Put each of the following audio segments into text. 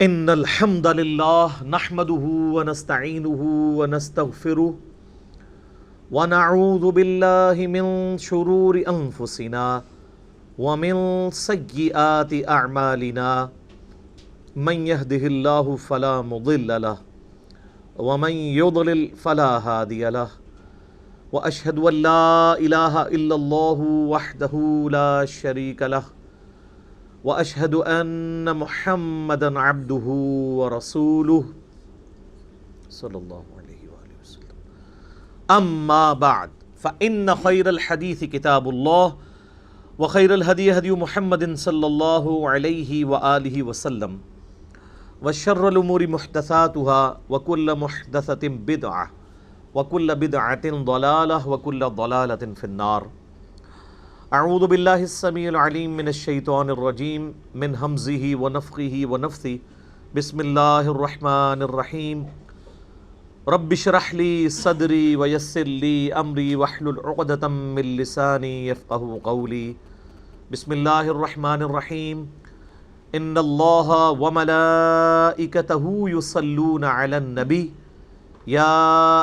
ان الحمد للہ نحمده ونستعینه ونستغفره ونعوذ باللہ من شرور انفسنا ومن سیئات اعمالنا من يهده اللہ فلا مضل له ومن يضلل فلا هادی له واشهد ان لا الہ الا اللہ وحدہ لا شریک له واشهد ان محمدا عبده ورسوله صلی اللہ علیہ وآلہ وسلم اما بعد فان خیر الحدیث کتاب اللہ وخیر الہدی ہدی محمد صلی اللہ علیہ وآلہ وسلم وشر الامور محدثاتها وكل محدثة بدعة وكل بدعة ضلالة وكل ضلالة في النار. اعوذ باللہ السمیع العلیم من الشیطان الرجیم من ہمزہ ونفخہ ونفثہ. بسم اللہ الرحمن الرحیم. رب اشرح لی صدری ویسر لی امری واحلل عقدۃ من لسانی یفقہوا قولی. بسم اللہ الرحمن الرحیم. ان اللہ وملائکتہ یصلون علی النبی یا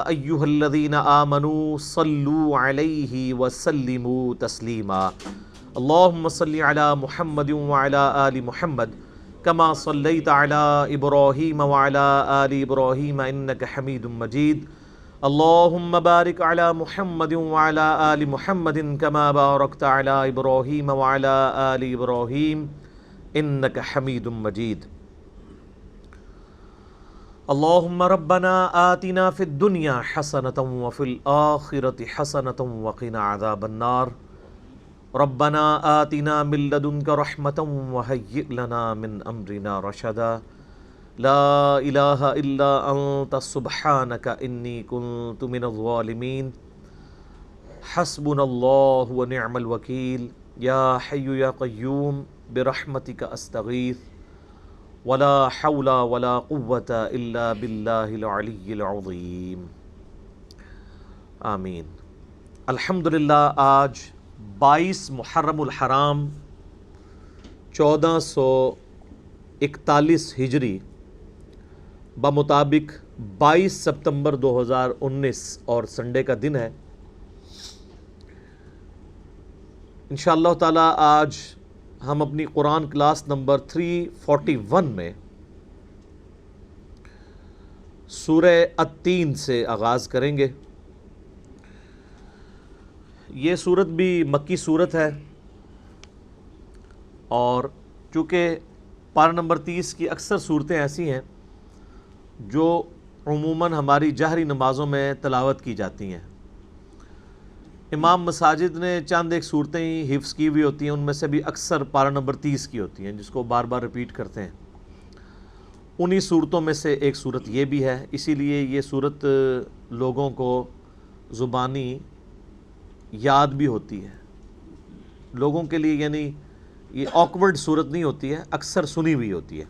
ایہا الذین آمنوا صلوا علیہ وسلموا تسلیما. اللہم صلی علی محمد وعلی آل محمد کما صلیت علی ابراہیم وعلی آل ابراہیم انک حمید مجید. اللہم بارک علی محمد وعلی آل محمد کما بارکت علی ابراہیم وعلی آل ابراہیم انک حمید مجید. اللہم ربنا آتنا فی الدنیا حسنة وفی الآخرة حسنة وقنا عذاب النار. ربنا آتنا من لدنک رحمة وہیئ لنا من امرنا رشدا. لا الہ الا انت سبحانک انی کنت من الظالمین. حسبنا اللہ ونعم الوکیل. یا حی یا قیوم برحمتک استغیث ولا حول ولا قوة الا باللہ العلی العظیم. آمین. الحمدللہ آج 22 محرم الحرام 1441 ہجری بمطابق 22 ستمبر 2019 اور سنڈے کا دن ہے. انشاءاللہ تعالی آج ہم اپنی قرآن کلاس نمبر 341 میں سورہ التین سے آغاز کریں گے. یہ سورت بھی مکی سورت ہے اور چونکہ پارہ نمبر 30 کی اکثر صورتیں ایسی ہیں جو عموماً ہماری جہری نمازوں میں تلاوت کی جاتی ہیں. امام مساجد نے چند ایک صورتیں ہی حفظ کی ہوئی ہوتی ہیں، ان میں سے بھی اکثر پارہ نمبر 30 کی ہوتی ہیں جس کو بار بار ریپیٹ کرتے ہیں. انہی صورتوں میں سے ایک صورت یہ بھی ہے، اسی لیے یہ صورت لوگوں کو زبانی یاد بھی ہوتی ہے. لوگوں کے لیے یعنی یہ آکورڈ صورت نہیں ہوتی ہے، اکثر سنی ہوئی ہوتی ہے.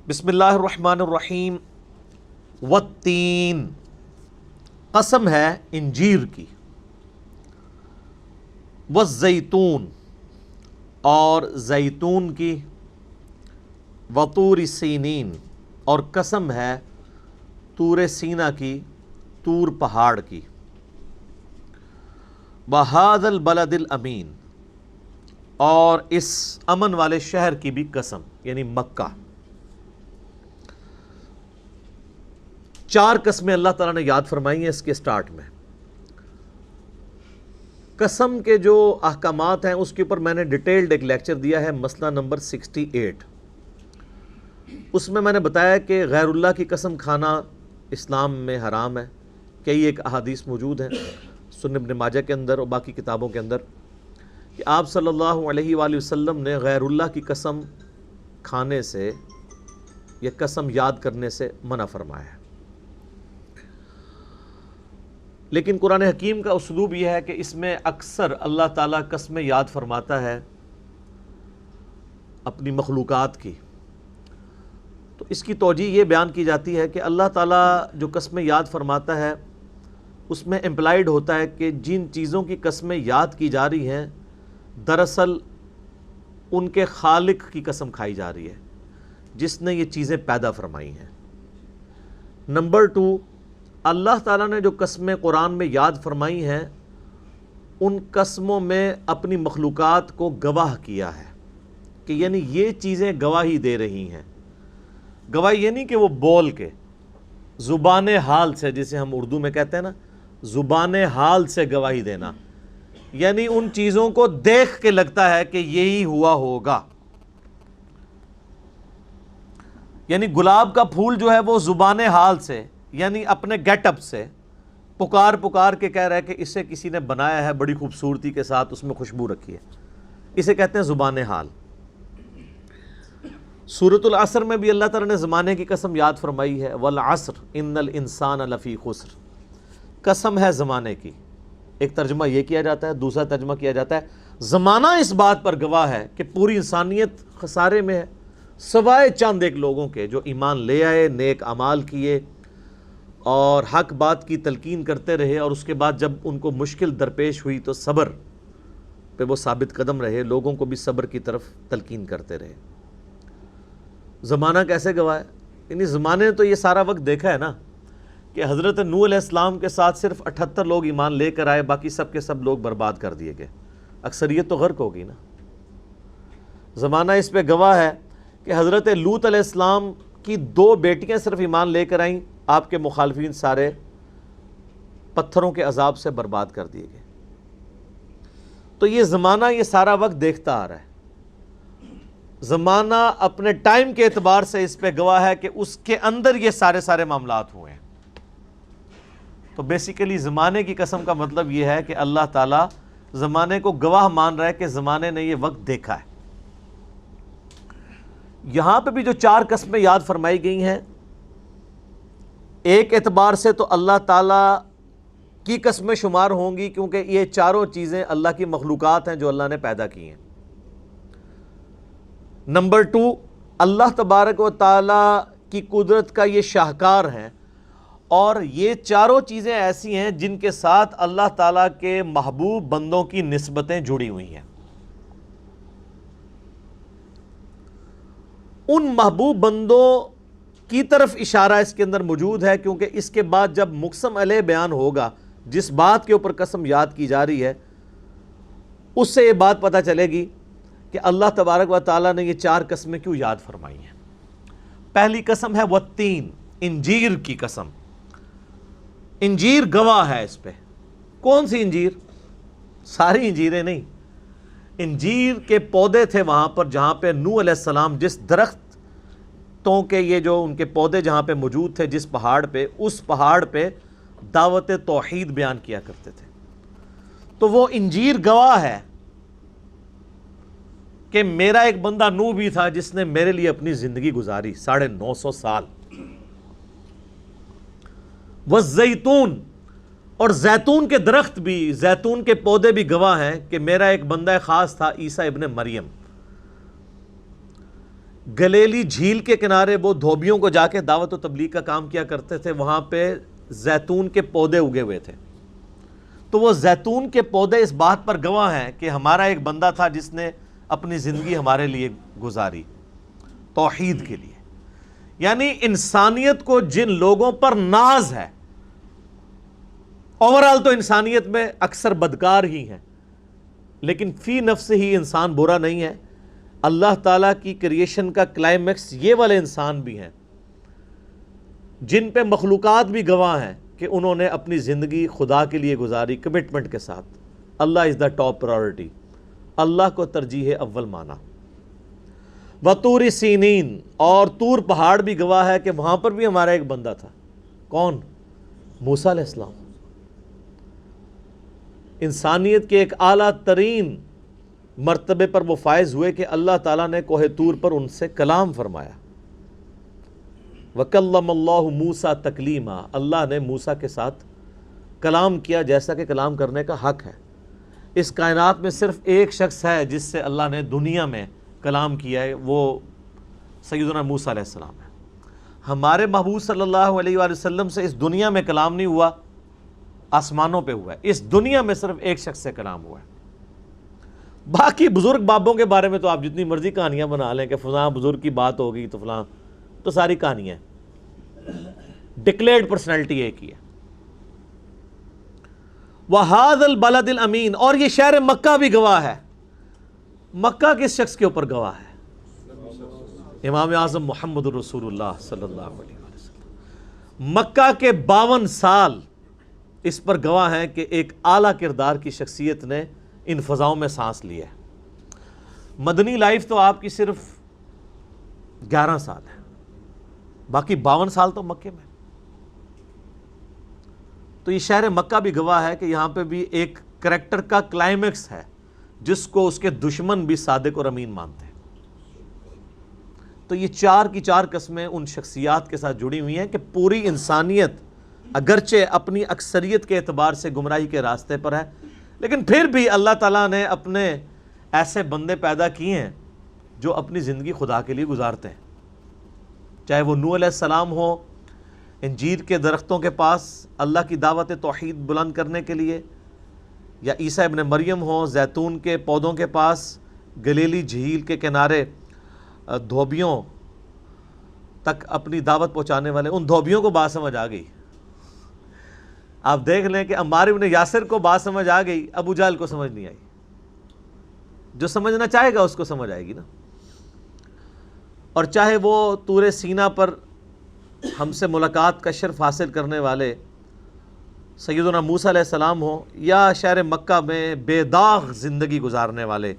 بسم اللہ الرحمن الرحیم. والتین، قسم ہے انجیر کی. والزیتون، اور زیتون کی. وطور سینین، اور قسم ہے طور سینا کی، طور پہاڑ کی. وہذا البلد الامین، اور اس امن والے شہر کی بھی قسم یعنی مکہ. 4 قسمیں اللہ تعالیٰ نے یاد فرمائی ہیں اس کے سٹارٹ میں. قسم کے جو احکامات ہیں اس کے اوپر میں نے ڈیٹیلڈ ایک لیکچر دیا ہے، مسئلہ نمبر 68. اس میں نے بتایا کہ غیر اللہ کی قسم کھانا اسلام میں حرام ہے. کئی ایک احادیث موجود ہیں سنن ابن ماجہ کے اندر اور باقی کتابوں کے اندر کہ آپ صلی اللہ علیہ وآلہ وسلم نے غیر اللہ کی قسم کھانے سے یا قسم یاد کرنے سے منع فرمایا ہے. لیکن قرآن حکیم کا اسلوب یہ ہے کہ اس میں اکثر اللہ تعالیٰ قسمیں یاد فرماتا ہے اپنی مخلوقات کی. تو اس کی توجیہ یہ بیان کی جاتی ہے کہ اللہ تعالیٰ جو قسمیں یاد فرماتا ہے اس میں امپلائڈ ہوتا ہے کہ جن چیزوں کی قسمیں یاد کی جا رہی ہیں دراصل ان کے خالق کی قسم کھائی جا رہی ہے جس نے یہ چیزیں پیدا فرمائی ہیں۔ نمبر 2، اللہ تعالیٰ نے جو قسمیں قرآن میں یاد فرمائی ہیں ان قسموں میں اپنی مخلوقات کو گواہ کیا ہے کہ یعنی یہ چیزیں گواہی دے رہی ہیں۔ گواہی یہ نہیں کہ وہ بول کے، زبان حال سے، جسے ہم اردو میں کہتے ہیں نا، زبان حال سے گواہی دینا، یعنی ان چیزوں کو دیکھ کے لگتا ہے کہ یہی ہوا ہوگا۔ یعنی گلاب کا پھول جو ہے وہ زبان حال سے، یعنی اپنے گیٹ اپ سے پکار کے کہہ رہا ہے کہ اسے کسی نے بنایا ہے بڑی خوبصورتی کے ساتھ، اس میں خوشبو رکھی ہے، اسے کہتے ہیں زبان حال۔ سورۃ العصر میں بھی اللہ تعالیٰ نے زمانے کی قسم یاد فرمائی ہے، والعصر ان الانسان لفی خسر، قسم ہے زمانے کی۔ ایک ترجمہ یہ کیا جاتا ہے، دوسرا ترجمہ کیا جاتا ہے زمانہ اس بات پر گواہ ہے کہ پوری انسانیت خسارے میں ہے، سوائے چند ایک لوگوں کے جو ایمان لے آئے، نیک اعمال کیے اور حق بات کی تلقین کرتے رہے، اور اس کے بعد جب ان کو مشکل درپیش ہوئی تو صبر پہ وہ ثابت قدم رہے، لوگوں کو بھی صبر کی طرف تلقین کرتے رہے۔ زمانہ کیسے گواہ ہے؟ یعنی زمانے نے تو یہ سارا وقت دیکھا ہے نا کہ حضرت نوح علیہ السلام کے ساتھ صرف 78 لوگ ایمان لے کر آئے، باقی سب کے سب لوگ برباد کر دیے گئے، اکثریت تو غرق ہوگی نا۔ زمانہ اس پہ گواہ ہے کہ حضرت لوط علیہ السلام کی 2 بیٹیاں صرف ایمان لے کر آئیں، آپ کے مخالفین سارے پتھروں کے عذاب سے برباد کر دیے گئے۔ تو یہ زمانہ یہ سارا وقت دیکھتا آ رہا ہے۔ زمانہ اپنے ٹائم کے اعتبار سے اس پہ گواہ ہے کہ اس کے اندر یہ سارے معاملات ہوئے ہیں۔ تو بیسیکلی زمانے کی قسم کا مطلب یہ ہے کہ اللہ تعالیٰ زمانے کو گواہ مان رہا ہے کہ زمانے نے یہ وقت دیکھا ہے۔ یہاں پہ بھی جو 4 قسمیں یاد فرمائی گئی ہیں، ایک اعتبار سے تو اللہ تعالیٰ کی قسمیں شمار ہوں گی کیونکہ یہ چاروں چیزیں اللہ کی مخلوقات ہیں جو اللہ نے پیدا کی ہیں۔ نمبر 2، اللہ تبارک و تعالیٰ کی قدرت کا یہ شاہکار ہیں، اور یہ چاروں چیزیں ایسی ہیں جن کے ساتھ اللہ تعالیٰ کے محبوب بندوں کی نسبتیں جڑی ہوئی ہیں۔ ان محبوب بندوں کی طرف اشارہ اس کے اندر موجود ہے، کیونکہ اس کے بعد جب مقسم علیہ بیان ہوگا، جس بات کے اوپر قسم یاد کی جا رہی ہے، اس سے یہ بات پتہ چلے گی کہ اللہ تبارک و تعالیٰ نے یہ 4 قسمیں کیوں یاد فرمائی ہیں۔ پہلی قسم ہے والتین، انجیر کی قسم۔ انجیر گواہ ہے اس پہ۔ کون سی انجیر؟ ساری انجیریں نہیں، انجیر کے پودے تھے وہاں پر جہاں پہ نوح علیہ السلام جس درختوں کے یہ جو ان کے پودے جہاں پہ موجود تھے، جس پہاڑ پہ، اس پہاڑ پہ دعوت توحید بیان کیا کرتے تھے۔ تو وہ انجیر گواہ ہے کہ میرا ایک بندہ نوح بھی تھا جس نے میرے لیے اپنی زندگی گزاری 950 سال۔ والزیتون، اور زیتون کے درخت بھی، زیتون کے پودے بھی گواہ ہیں کہ میرا ایک بندہ خاص تھا عیسیٰ ابن مریم۔ گلیلی جھیل کے کنارے وہ دھوبیوں کو جا کے دعوت و تبلیغ کا کام کیا کرتے تھے، وہاں پہ زیتون کے پودے اگے ہوئے تھے۔ تو وہ زیتون کے پودے اس بات پر گواہ ہیں کہ ہمارا ایک بندہ تھا جس نے اپنی زندگی ہمارے لیے گزاری توحید کے لیے۔ یعنی انسانیت کو جن لوگوں پر ناز ہے، اوورال تو انسانیت میں اکثر بدکار ہی ہیں، لیکن فی نفس ہی انسان برا نہیں ہے۔ اللہ تعالیٰ کی کریشن کا کلائمیکس یہ والے انسان بھی ہیں جن پہ مخلوقات بھی گواہ ہیں کہ انہوں نے اپنی زندگی خدا کے لیے گزاری کمٹمنٹ کے ساتھ۔ اللہ از دا ٹاپ پرائورٹی، اللہ کو ترجیح اول مانا۔ وطور سینین، اور طور پہاڑ بھی گواہ ہے کہ وہاں پر بھی ہمارا ایک بندہ تھا۔ کون؟ موسیٰ علیہ السلام۔ انسانیت کے ایک اعلیٰ ترین مرتبے پر وہ فائز ہوئے کہ اللہ تعالیٰ نے کوہ طور پر ان سے کلام فرمایا۔ وَكَلَّمَ اللَّهُ مُوسَىٰ تَكْلِيمًا، اللہ نے موسیٰ کے ساتھ کلام کیا جیسا کہ کلام کرنے کا حق ہے۔ اس کائنات میں صرف ایک شخص ہے جس سے اللہ نے دنیا میں کلام کیا ہے، وہ سیدنا موسیٰ علیہ السلام ہے۔ ہمارے محبوب صلی اللہ علیہ وآلہ وسلم سے اس دنیا میں کلام نہیں ہوا، آسمانوں پہ ہوا ہے۔ اس دنیا میں صرف ایک شخص سے کلام ہوا ہے۔ باقی بزرگ بابوں کے بارے میں تو آپ جتنی مرضی کہانیاں بنا لیں کہ فلاں بزرگ کی بات ہوگی تو فلاں، تو ساری کہانیاں ہیں، ڈکلیئرڈ پرسنالٹی ایک ہی ہے۔ وَهَذَا الْبَلَدِ الْأَمِينَ، اور یہ شہر مکہ بھی گواہ ہے۔ مکہ کس شخص کے اوپر گواہ ہے؟ امام اعظم محمد رسول اللہ صلی اللہ علیہ وسلم۔ مکہ کے 52 سال اس پر گواہ ہیں کہ ایک اعلیٰ کردار کی شخصیت نے ان فضاؤں میں سانس لی ہے۔ مدنی لائف تو آپ کی صرف 11 سال ہے، باقی 52 سال تو مکے میں۔ تو یہ شہر مکہ بھی گواہ ہے کہ یہاں پہ بھی ایک کریکٹر کا کلائمیکس ہے جس کو اس کے دشمن بھی صادق اور امین مانتے ہیں۔ تو یہ 4 کی 4 قسمیں ان شخصیات کے ساتھ جڑی ہوئی ہیں کہ پوری انسانیت اگرچہ اپنی اکثریت کے اعتبار سے گمراہی کے راستے پر ہے، لیکن پھر بھی اللہ تعالیٰ نے اپنے ایسے بندے پیدا کیے ہیں جو اپنی زندگی خدا کے لیے گزارتے ہیں، چاہے وہ نوح علیہ السلام ہو انجیر کے درختوں کے پاس اللہ کی دعوت توحید بلند کرنے کے لیے، یا عیسیٰ ابن مریم ہو زیتون کے پودوں کے پاس گلیلی جھیل کے کنارے دھوبیوں تک اپنی دعوت پہنچانے والے۔ ان دھوبیوں کو بات سمجھ آ گئی۔ آپ دیکھ لیں کہ عمار ابن یاسر کو بات سمجھ آ گئی، ابو جہل کو سمجھ نہیں آئی۔ جو سمجھنا چاہے گا اس کو سمجھ آئے گی نا۔ اور چاہے وہ طور سینا پر ہم سے ملاقات کا شرف حاصل کرنے والے سیدنا موسیٰ علیہ السلام ہو، یا شہر مکہ میں بے داغ زندگی گزارنے والے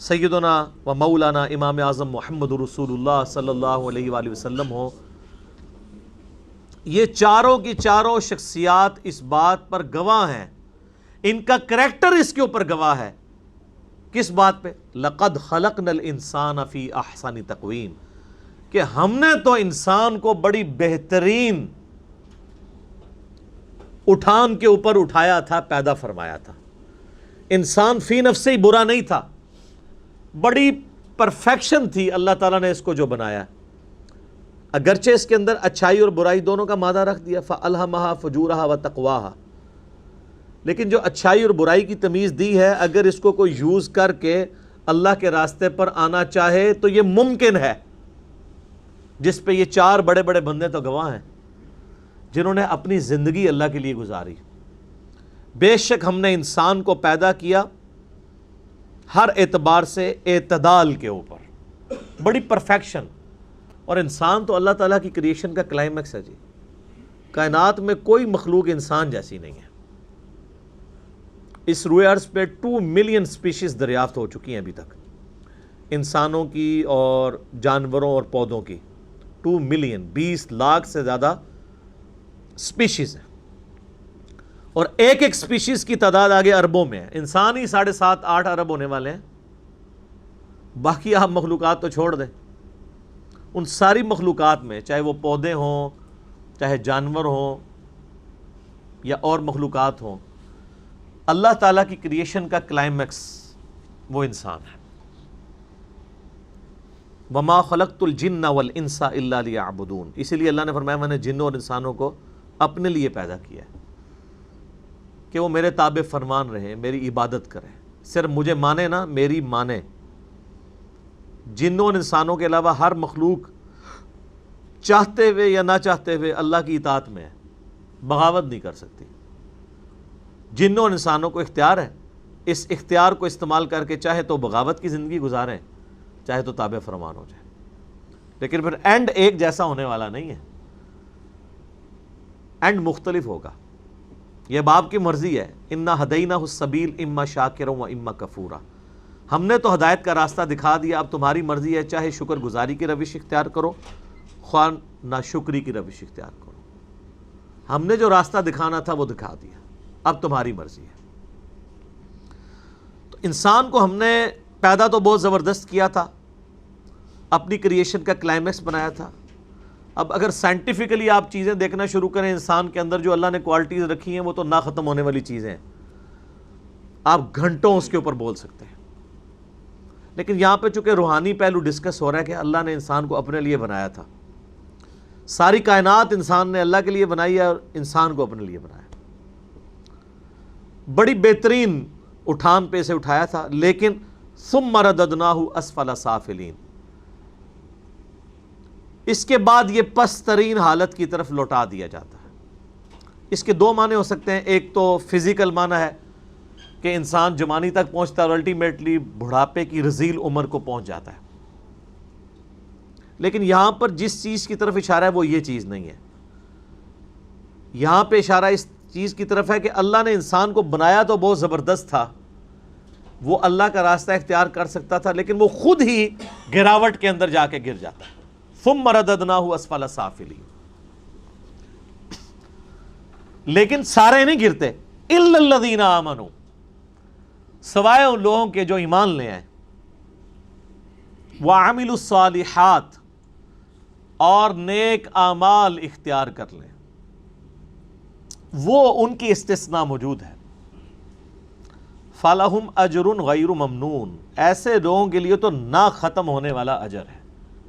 سیدنا و مولانا امام اعظم محمد رسول اللہ صلی اللہ علیہ وآلہ وسلم ہو، یہ چاروں کی چاروں شخصیات اس بات پر گواہ ہیں، ان کا کریکٹر اس کے اوپر گواہ ہے۔ کس بات پہ؟ لَقَدْ خَلَقْنَا الْإِنسَانَ فِي أَحْسَنِ تَقْوِيمٍ، کہ ہم نے تو انسان کو بڑی بہترین اٹھان کے اوپر اٹھایا تھا، پیدا فرمایا تھا۔ انسان فی نفسہ ہی برا نہیں تھا، بڑی پرفیکشن تھی اللہ تعالیٰ نے اس کو جو بنایا، اگرچہ اس کے اندر اچھائی اور برائی دونوں کا مادہ رکھ دیا، فَأَلْهَمَهَا فُجُورَهَا وَتَقْوَاهَا، لیکن جو اچھائی اور برائی کی تمیز دی ہے، اگر اس کو کوئی یوز کر کے اللہ کے راستے پر آنا چاہے تو یہ ممکن ہے، جس پہ یہ 4 بڑے بڑے بندے تو گواہ ہیں جنہوں نے اپنی زندگی اللہ کے لیے گزاری۔ بے شک ہم نے انسان کو پیدا کیا ہر اعتبار سے اعتدال کے اوپر، بڑی پرفیکشن، اور انسان تو اللہ تعالیٰ کی کریشن کا کلائمیکس ہے جی۔ کائنات میں کوئی مخلوق انسان جیسی نہیں ہے۔ اس روئے ارض پہ 2 ملین سپیشیز دریافت ہو چکی ہیں ابھی تک، انسانوں کی اور جانوروں اور پودوں کی 2 ملین، 20 لاکھ سے زیادہ سپیشیز ہیں، اور ایک ایک سپیشیز کی تعداد آگے اربوں میں ہے۔ انسان ہی 7.5-8 ارب ہونے والے ہیں، باقی آپ مخلوقات تو چھوڑ دیں۔ ان ساری مخلوقات میں چاہے وہ پودے ہوں، چاہے جانور ہوں یا اور مخلوقات ہوں، اللہ تعالیٰ کی کریشن کا کلائمیکس وہ انسان ہے۔ وَمَا خَلَقْتُ الْجِنَّ وَالْإِنسَ إِلَّا لِيَعْبُدُونَ، اسی لیے اللہ نے فرمایا میں نے جنوں اور انسانوں کو اپنے لیے پیدا کیا ہے کہ وہ میرے تابع فرمان رہیں، میری عبادت کریں، صرف مجھے مانے نا، میری مانے۔ جنوں اور انسانوں کے علاوہ ہر مخلوق چاہتے ہوئے یا نہ چاہتے ہوئے اللہ کی اطاعت میں ہے، بغاوت نہیں کر سکتی۔ جنوں اور انسانوں کو اختیار ہے، اس اختیار کو استعمال کر کے چاہے تو بغاوت کی زندگی گزاریں، چاہے تو تابع فرمان ہو جائے، لیکن پھر اینڈ ایک جیسا ہونے والا نہیں ہے، اینڈ مختلف ہوگا۔ یہ باپ کی مرضی ہے، اِنَّا هَدَيْنَاهُ السَّبِيلَ اِمَّا شَاكِرًا وَإِمَّا كَفُورًا، ہم نے تو ہدایت کا راستہ دکھا دیا، اب تمہاری مرضی ہے، چاہے شکر گزاری کی روش اختیار کرو، خواہ ناشکری کی روش اختیار کرو۔ ہم نے جو راستہ دکھانا تھا وہ دکھا دیا، اب تمہاری مرضی ہے۔ تو انسان کو ہم نے پیدا تو بہت زبردست کیا تھا، اپنی کریشن کا کلائمیکس بنایا تھا۔ اب اگر سائنٹیفکلی آپ چیزیں دیکھنا شروع کریں، انسان کے اندر جو اللہ نے کوالٹیز رکھی ہیں وہ تو نہ ختم ہونے والی چیزیں ہیں، آپ گھنٹوں اس کے اوپر بول سکتے ہیں۔ لیکن یہاں پہ چونکہ روحانی پہلو ڈسکس ہو رہا ہے کہ اللہ نے انسان کو اپنے لیے بنایا تھا، ساری کائنات انسان نے اللہ کے لیے بنائی ہے اور انسان کو اپنے لیے بنایا۔ بڑی بہترین اٹھان پہ سے اٹھایا تھا، لیکن ثم رددناہ اسفل سافلین، اس کے بعد یہ پست ترین حالت کی طرف لوٹا دیا جاتا ہے۔ اس کے دو معنی ہو سکتے ہیں، ایک تو فزیکل معنی ہے کہ انسان جوانی تک پہنچتا ہے اور الٹیمیٹلی بڑھاپے کی رذیل عمر کو پہنچ جاتا ہے، لیکن یہاں پر جس چیز کی طرف اشارہ ہے وہ یہ چیز نہیں ہے۔ یہاں پہ اشارہ اس چیز کی طرف ہے کہ اللہ نے انسان کو بنایا تو بہت زبردست تھا، وہ اللہ کا راستہ اختیار کر سکتا تھا، لیکن وہ خود ہی گراوٹ کے اندر جا کے گر جاتا ہے۔ ثم رددناہ اسفل سافلین، لیکن سارے نہیں گرتے، الا الذین آمنوا، سوائے ان لوگوں کے جو ایمان لے آئے، وعملوا الصالحات، اور نیک اعمال اختیار کر لیں، وہ ان کی استثناء موجود ہے۔ فَلَهُمْ أَجْرٌ غَيْرُ مَمْنُونَ، ایسے لوگوں کے لیے تو نہ ختم ہونے والا اجر ہے،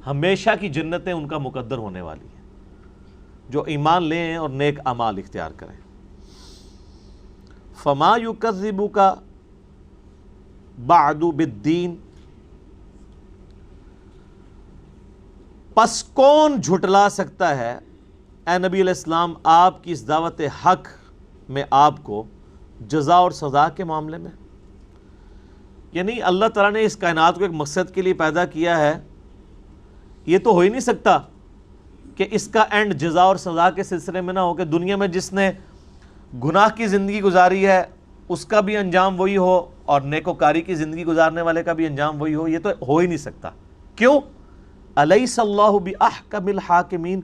ہمیشہ کی جنتیں ان کا مقدر ہونے والی ہیں، جو ایمان لیں اور نیک اعمال اختیار کریں۔ فَمَا يُكَذِّبُكَ بَعْدُ بِالدِّينِ، پس کون جھٹلا سکتا ہے اے نبی علیہ السلام آپ کی اس دعوت حق میں آپ کو جزا اور سزا کے معاملے میں؟ یعنی اللہ تعالیٰ نے اس کائنات کو ایک مقصد کے لیے پیدا کیا ہے، یہ تو ہو ہی نہیں سکتا کہ اس کا اینڈ جزا اور سزا کے سلسلے میں نہ ہو، کہ دنیا میں جس نے گناہ کی زندگی گزاری ہے اس کا بھی انجام وہی ہو اور نیکوکاری کی زندگی گزارنے والے کا بھی انجام وہی ہو، یہ تو ہو ہی نہیں سکتا۔ کیوں؟ الیس اللہ باحکم الحاکمین،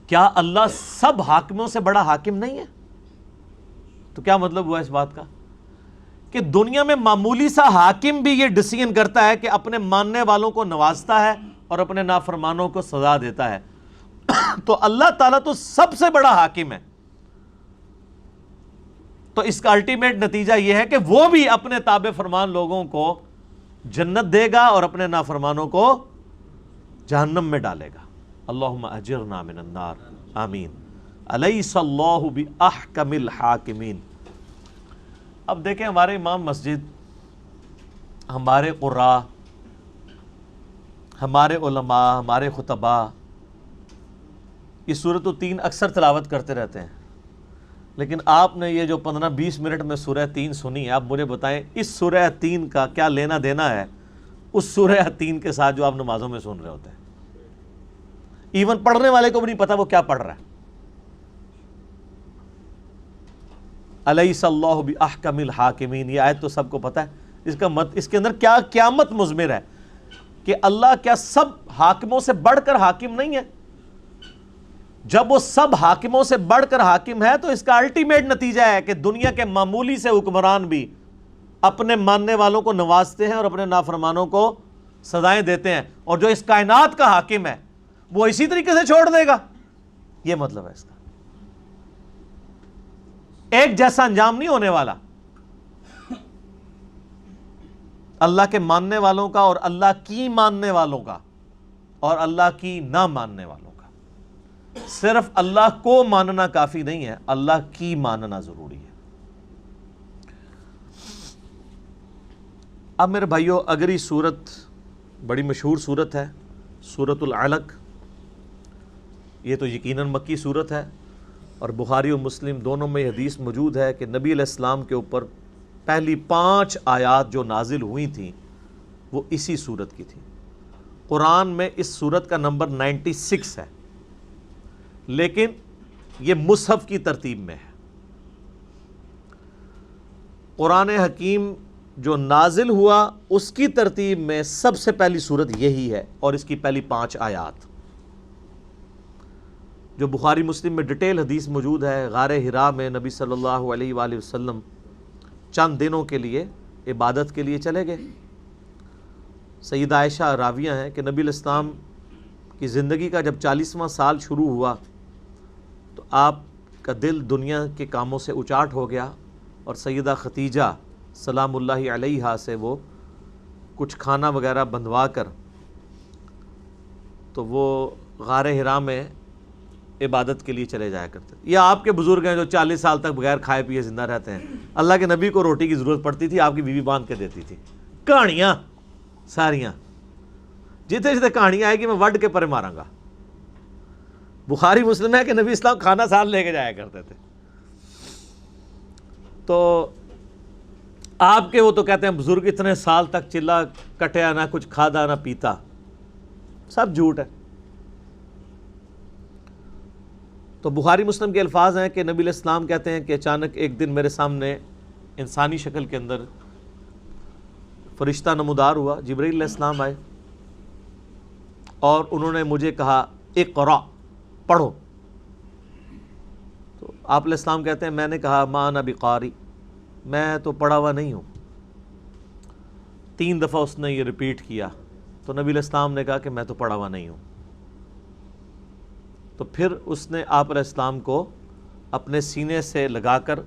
کیا اللہ سب حاکموں سے بڑا حاکم نہیں ہے؟ تو کیا مطلب ہوا اس بات کا کہ دنیا میں معمولی سا حاکم بھی یہ ڈیسیژن کرتا ہے کہ اپنے ماننے والوں کو نوازتا ہے اور اپنے نافرمانوں کو سزا دیتا ہے، تو اللہ تعالیٰ تو سب سے بڑا حاکم ہے، تو اس کا الٹیمیٹ نتیجہ یہ ہے کہ وہ بھی اپنے تابع فرمان لوگوں کو جنت دے گا اور اپنے نافرمانوں کو جہنم میں ڈالے گا۔ اللہم اجرنا من النار، آمین۔ الیس اللہ باحکم الحاکمین۔ اب دیکھیں ہمارے امام مسجد، ہمارے قراء، ہمارے علماء، ہمارے خطباء یہ سورۃ التین اکثر تلاوت کرتے رہتے ہیں، لیکن آپ نے یہ جو 15-20 منٹ میں سورہ تین سنی ہے، آپ مجھے بتائیں اس سورہ تین کا کیا لینا دینا ہے اس سورہ تین کے ساتھ جو آپ نمازوں میں سن رہے ہوتے ہیں؟ ایون پڑھنے والے کو بھی نہیں پتا وہ کیا پڑھ رہا ہے۔ الیس اللہ باحکم الحاکمین، یہ آیت تو سب کو پتا ہے، اس کے اندر کیا قیامت مضمر ہے کہ اللہ کیا سب حاکموں سے بڑھ کر حاکم نہیں ہے؟ جب وہ سب حاکموں سے بڑھ کر حاکم ہے تو اس کا الٹیمیٹ نتیجہ ہے کہ دنیا کے معمولی سے حکمران بھی اپنے ماننے والوں کو نوازتے ہیں اور اپنے نافرمانوں کو سزائیں دیتے ہیں، اور جو اس کائنات کا حاکم ہے وہ اسی طریقے سے چھوڑ دے گا۔ یہ مطلب ہے اس کا، ایک جیسا انجام نہیں ہونے والا اللہ کے ماننے والوں کا اور اللہ کی ماننے والوں کا اور اللہ کی نہ ماننے والوں کا۔ صرف اللہ کو ماننا کافی نہیں ہے، اللہ کی ماننا ضروری ہے۔ اب میرے بھائیو، اگر یہ سورت بڑی مشہور سورت ہے، سورۃ العلق، یہ تو یقیناً مکی سورت ہے، اور بخاری و مسلم دونوں میں یہ حدیث موجود ہے کہ نبی علیہ السلام کے اوپر پہلی 5 آیات جو نازل ہوئی تھیں وہ اسی سورت کی تھیں۔ قرآن میں اس سورت کا نمبر 96 ہے، لیکن یہ مصحف کی ترتیب میں ہے۔ قرآن حکیم جو نازل ہوا اس کی ترتیب میں سب سے پہلی سورت یہی ہے، اور اس کی پہلی 5 آیات جو بخاری مسلم میں ڈیٹیل حدیث موجود ہے۔ غار حرا میں نبی صلی اللہ علیہ وآلہ وسلم چند دنوں کے لیے عبادت کے لیے چلے گئے۔ سیدہ عائشہ راویہ ہیں کہ نبی علیہ السلام کی زندگی کا جب 40واں سال شروع ہوا تو آپ کا دل دنیا کے کاموں سے اچاٹ ہو گیا، اور سیدہ ختیجہ سلام اللہ علیہا سے وہ کچھ کھانا وغیرہ بندھوا کر تو وہ غار حرا میں عبادت کے لیے چلے جایا کرتے تھے. یا آپ کے بزرگ ہیں جو 40 سال تک بغیر کھائے پیے زندہ رہتے ہیں. اللہ کے نبی کو روٹی کی ضرورت پڑتی تھی, آپ کی بیوی باندھ کے دیتی تھی. کہانیاں ساریاں, جتنے جتنے کہانی آئے گی میں وڈ کے پرے ماراں گا. بخاری مسلم ہے کہ نبی اسلام کھانا ساتھ لے کے جایا کرتے تھے. تو آپ کے وہ تو کہتے ہیں بزرگ اتنے سال تک چلا کٹیا نہ کچھ کھادا نہ پیتا, سب جھوٹ ہے. تو بخاری مسلم کے الفاظ ہیں کہ نبی علیہ السلام کہتے ہیں کہ اچانک ایک دن میرے سامنے انسانی شکل کے اندر فرشتہ نمودار ہوا. جبرائیل علیہ السلام آئے اور انہوں نے مجھے کہا اقرا, پڑھو. تو آپ علیہ السلام کہتے ہیں میں نے کہا ما انا بقاری, میں تو پڑھا ہوا نہیں ہوں. 3 دفعہ اس نے یہ ریپیٹ کیا. تو نبی علیہ السلام نے کہا کہ میں تو پڑھا ہوا نہیں ہوں. تو پھر اس نے آپ علیہ السلام کو اپنے سینے سے لگا کر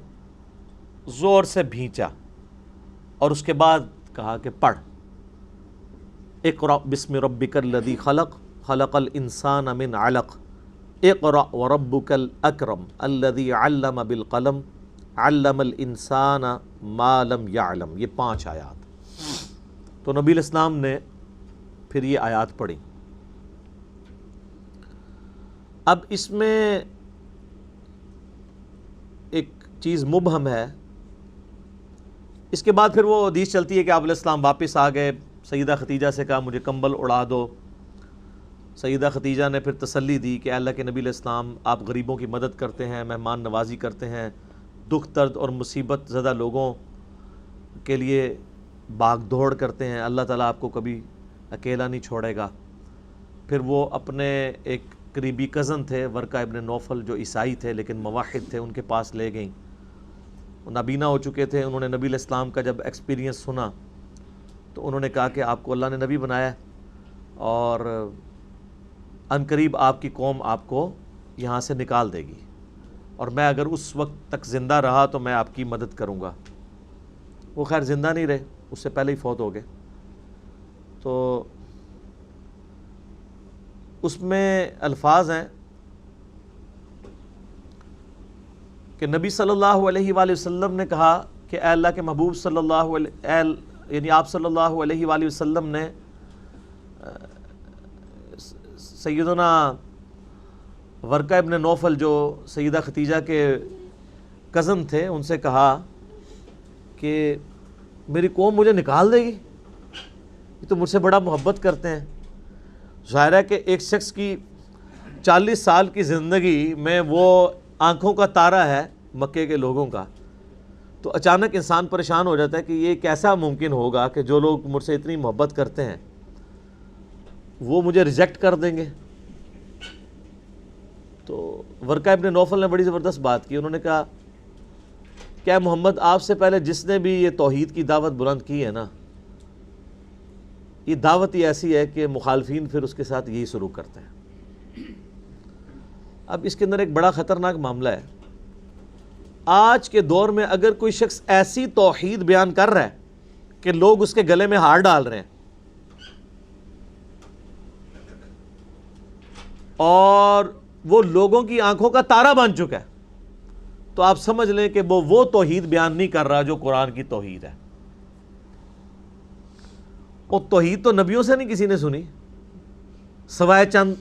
زور سے بھینچا اور اس کے بعد کہا کہ پڑھ, اقرأ بسم ربک الذی خلق خلق الانسان من علق اقرأ وربک الاکرم الذی علم بالقلم علم الانسان ما لم يعلم. یہ 5 آیات. تو نبی علیہ السلام نے پھر یہ آیات پڑھی. اب اس میں ایک چیز مبہم ہے. اس کے بعد پھر وہ حدیث چلتی ہے کہ آپ علیہ السلام واپس آ گئے, سیدہ ختیجہ سے کہا مجھے کمبل اڑا دو. سیدہ ختیجہ نے پھر تسلی دی کہ اللہ کے نبی علیہ السلام آپ غریبوں کی مدد کرتے ہیں, مہمان نوازی کرتے ہیں, دکھ درد اور مصیبت زدہ لوگوں کے لیے بھاگ دوڑ کرتے ہیں, اللہ تعالیٰ آپ کو کبھی اکیلا نہیں چھوڑے گا. پھر وہ اپنے ایک قریبی کزن تھے ورقہ ابن نوفل جو عیسائی تھے لیکن موحد تھے, ان کے پاس لے گئیں. وہ نابینا ہو چکے تھے. انہوں نے نبی علیہ السلام کا جب ایکسپیرینس سنا تو انہوں نے کہا کہ آپ کو اللہ نے نبی بنایا ہے اور عنقریب آپ کی قوم آپ کو یہاں سے نکال دے گی, اور میں اگر اس وقت تک زندہ رہا تو میں آپ کی مدد کروں گا. وہ خیر زندہ نہیں رہے, اس سے پہلے ہی فوت ہو گئے. تو اس میں الفاظ ہیں کہ نبی صلی اللہ علیہ وآلہ وسلم نے کہا کہ اے اللہ کے محبوب صلی اللہ علیہ یعنی آپ صلی اللہ علیہ وآلہ وسلم نے سیدنا ورقہ ابن نوفل جو سیدہ ختیجہ کے کزن تھے ان سے کہا کہ میری قوم مجھے نکال دے گی, یہ تو مجھ سے بڑا محبت کرتے ہیں. ظاہر ہے کہ ایک شخص کی 40 سال کی زندگی میں وہ آنکھوں کا تارا ہے مکے کے لوگوں کا, تو اچانک انسان پریشان ہو جاتا ہے کہ یہ کیسا ممکن ہوگا کہ جو لوگ مجھ سے اتنی محبت کرتے ہیں وہ مجھے ریجیکٹ کر دیں گے. تو ورقہ ابن نوفل نے بڑی زبردست بات کی. انہوں نے کہا کیا محمد آپ سے پہلے جس نے بھی یہ توحید کی دعوت بلند کی ہے نا, یہ دعوت ہی ایسی ہے کہ مخالفین پھر اس کے ساتھ یہی شروع کرتے ہیں. اب اس کے اندر ایک بڑا خطرناک معاملہ ہے. آج کے دور میں اگر کوئی شخص ایسی توحید بیان کر رہا ہے کہ لوگ اس کے گلے میں ہار ڈال رہے ہیں اور وہ لوگوں کی آنکھوں کا تارا بن چکا ہے, تو آپ سمجھ لیں کہ وہ توحید بیان نہیں کر رہا جو قرآن کی توحید ہے. وہ توحید تو نبیوں سے نہیں کسی نے سنی سوائے چند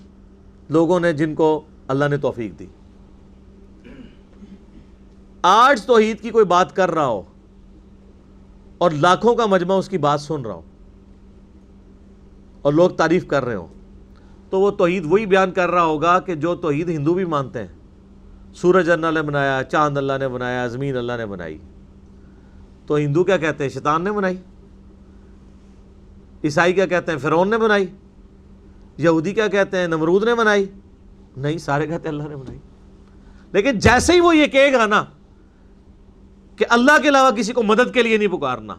لوگوں نے جن کو اللہ نے توفیق دی. آج توحید کی کوئی بات کر رہا ہو اور لاکھوں کا مجمع اس کی بات سن رہا ہو اور لوگ تعریف کر رہے ہوں, تو وہ توحید وہی بیان کر رہا ہوگا کہ جو توحید ہندو بھی مانتے ہیں. سورج اللہ نے بنایا, چاند اللہ نے بنایا, زمین اللہ نے بنائی. تو ہندو کیا کہتے ہیں شیطان نے بنائی, عیسائی کیا کہتے ہیں فرعون نے بنائی, یہودی کیا کہتے ہیں نمرود نے بنائی. نہیں, سارے کہتے ہیں اللہ نے بنائی. لیکن جیسے ہی وہ یہ کہے گا نا کہ اللہ کے علاوہ کسی کو مدد کے لیے نہیں پکارنا,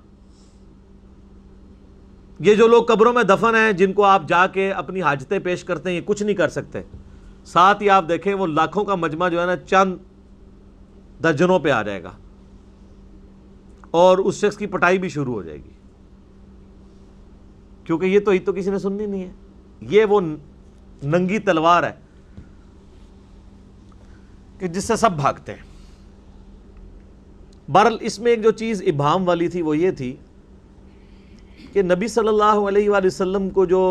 یہ جو لوگ قبروں میں دفن ہیں جن کو آپ جا کے اپنی حاجتیں پیش کرتے ہیں یہ کچھ نہیں کر سکتے. ساتھ ہی آپ دیکھیں وہ لاکھوں کا مجمع جو ہے نا چند درجنوں پہ آ جائے گا اور اس شخص کی پٹائی بھی شروع ہو جائے گی, کیونکہ یہ تو کسی نے سننی نہیں ہے. یہ وہ ننگی تلوار ہے کہ جس سے سب بھاگتے ہیں. بہرحال اس میں ایک جو چیز ابہام والی تھی وہ یہ تھی کہ نبی صلی اللہ علیہ وآلہ وسلم کو جو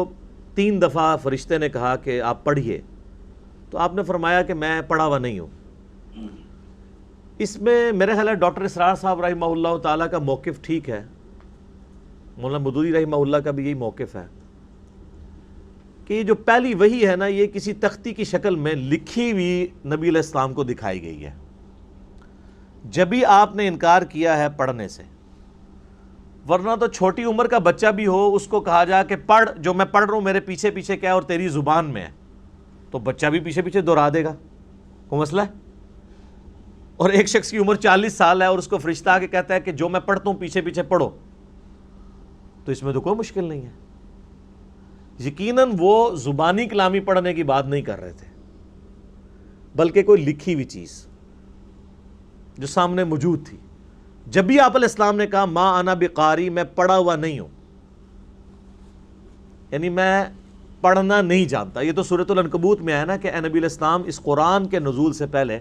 3 دفعہ فرشتے نے کہا کہ آپ پڑھیے، تو آپ نے فرمایا کہ میں پڑھا ہوا نہیں ہوں. اس میں میرے خیال ہے ڈاکٹر اسرار صاحب رحمہ اللہ تعالیٰ کا موقف ٹھیک ہے، مولانا مودودی رحمہ اللہ کا بھی یہی موقف ہے کہ یہ جو پہلی وحی ہے نا، یہ کسی تختی کی شکل میں لکھی ہوئی نبی علیہ السلام کو دکھائی گئی ہے. جبھی آپ نے انکار کیا ہے پڑھنے سے، ورنہ تو چھوٹی عمر کا بچہ بھی ہو، اس کو کہا جائے کہ پڑھ، جو میں پڑھ رہا ہوں میرے پیچھے پیچھے کیا ہے اور تیری زبان میں ہے، تو بچہ بھی پیچھے پیچھے دہرا دے گا، کوئی مسئلہ ہے؟ اور ایک شخص کی عمر 40 سال ہے اور اس کو فرشتہ آ کے کہتا ہے کہ جو میں پڑھتا ہوں پیچھے پیچھے پڑھو، تو اس میں تو کوئی مشکل نہیں ہے. یقیناً وہ زبانی کلامی پڑھنے کی بات نہیں کر رہے تھے، بلکہ کوئی لکھی ہوئی چیز جو سامنے موجود تھی. جب بھی آپ علیہ السلام نے کہا ما انا بقاری، میں پڑھا ہوا نہیں ہوں، یعنی میں پڑھنا نہیں جانتا. یہ تو سورۃ العنکبوت میں ہے نا کہ اے نبی علیہ السلام، اس قرآن کے نزول سے پہلے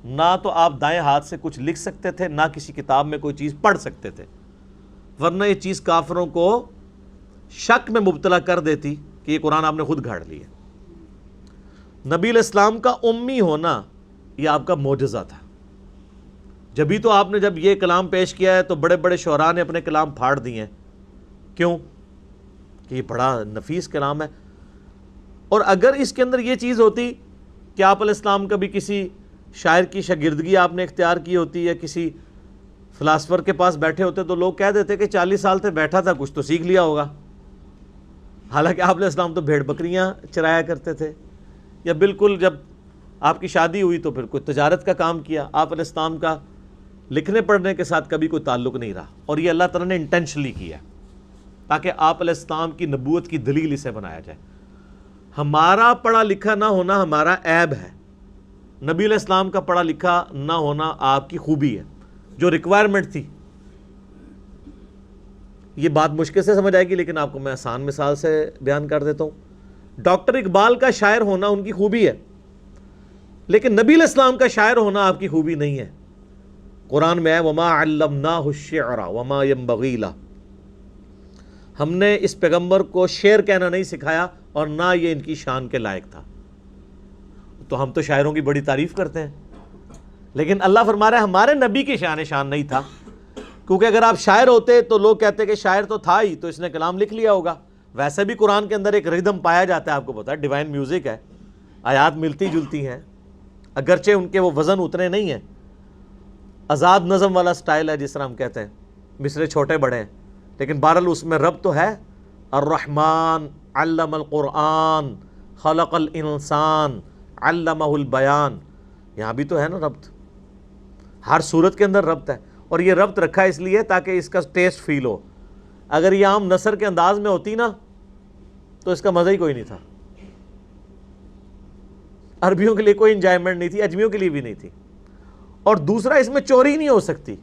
نہ تو آپ دائیں ہاتھ سے کچھ لکھ سکتے تھے، نہ کسی کتاب میں کوئی چیز پڑھ سکتے تھے، ورنہ یہ چیز کافروں کو شک میں مبتلا کر دیتی کہ یہ قرآن آپ نے خود گھاڑ لیا. نبی علیہ السلام کا امی ہونا یہ آپ کا معجزہ تھا. جبھی تو آپ نے جب یہ کلام پیش کیا ہے تو بڑے بڑے شعراء نے اپنے کلام پھاڑ دیے ہیں. کیوں؟ کہ یہ بڑا نفیس کلام ہے. اور اگر اس کے اندر یہ چیز ہوتی کہ آپ علیہ السلام کبھی کسی شاعر کی شاگردگی آپ نے اختیار کی ہوتی یا کسی فلاسفر کے پاس بیٹھے ہوتے تو لوگ کہہ دیتے کہ 40 سال سے بیٹھا تھا، کچھ تو سیکھ لیا ہوگا. حالانکہ آپ علیہ السلام تو بھیڑ بکریاں چرایا کرتے تھے. یا بالکل جب آپ کی شادی ہوئی تو پھر کوئی تجارت کا کام کیا. آپ علیہ السلام کا لکھنے پڑھنے کے ساتھ کبھی کوئی تعلق نہیں رہا، اور یہ اللہ تعالیٰ نے انٹینشنلی کیا تاکہ آپ علیہ السلام کی نبوت کی دلیل اسے بنایا جائے. ہمارا پڑھا لکھا نہ ہونا ہمارا عیب ہے، نبی علیہ السلام کا پڑھا لکھا نہ ہونا آپ کی خوبی ہے، جو ریکوائرمنٹ تھی. یہ بات مشکل سے سمجھ آئے گی لیکن آپ کو میں آسان مثال سے بیان کر دیتا ہوں. ڈاکٹر اقبال کا شاعر ہونا ان کی خوبی ہے، لیکن نبی علیہ السلام کا شاعر ہونا آپ کی خوبی نہیں ہے. قرآن میں ہے وَمَا عَلَّمْنَاهُ الشِّعْرَ وَمَا يَنبَغِي لَهُ، ہم نے اس پیغمبر کو شعر کہنا نہیں سکھایا اور نہ یہ ان کی شان کے لائق تھا. تو ہم تو شاعروں کی بڑی تعریف کرتے ہیں، لیکن اللہ فرما رہا ہے ہمارے نبی کی شان نہیں تھا. کیونکہ اگر آپ شاعر ہوتے تو لوگ کہتے کہ شاعر تو تھا ہی تو اس نے کلام لکھ لیا ہوگا. ویسے بھی قرآن کے اندر ایک ردم پایا جاتا ہے، آپ کو پتا ہے، ڈیوائن میوزک ہے، آیات ملتی جلتی ہیں، اگرچہ ان کے وہ وزن اتنے نہیں ہیں. آزاد نظم والا سٹائل ہے جس طرح ہم کہتے ہیں، مصرے چھوٹے بڑے ہیں، لیکن بہرحال اس میں رب تو ہے. الرحمن علم القرآن خلق الانسان علمہ البیان، یہاں بھی تو ہے نا ربط، ہر صورت کے اندر ربط ہے. اور یہ ربط رکھا ہے اس لیے تاکہ اس کا ٹیسٹ فیل ہو. اگر یہ عام نثر کے انداز میں ہوتی نا تو اس کا مزہ ہی کوئی نہیں تھا. عربیوں کے لیے کوئی انجوائمنٹ نہیں تھی، اجمیوں کے لیے بھی نہیں تھی. اور دوسرا اس میں چوری نہیں ہو سکتی.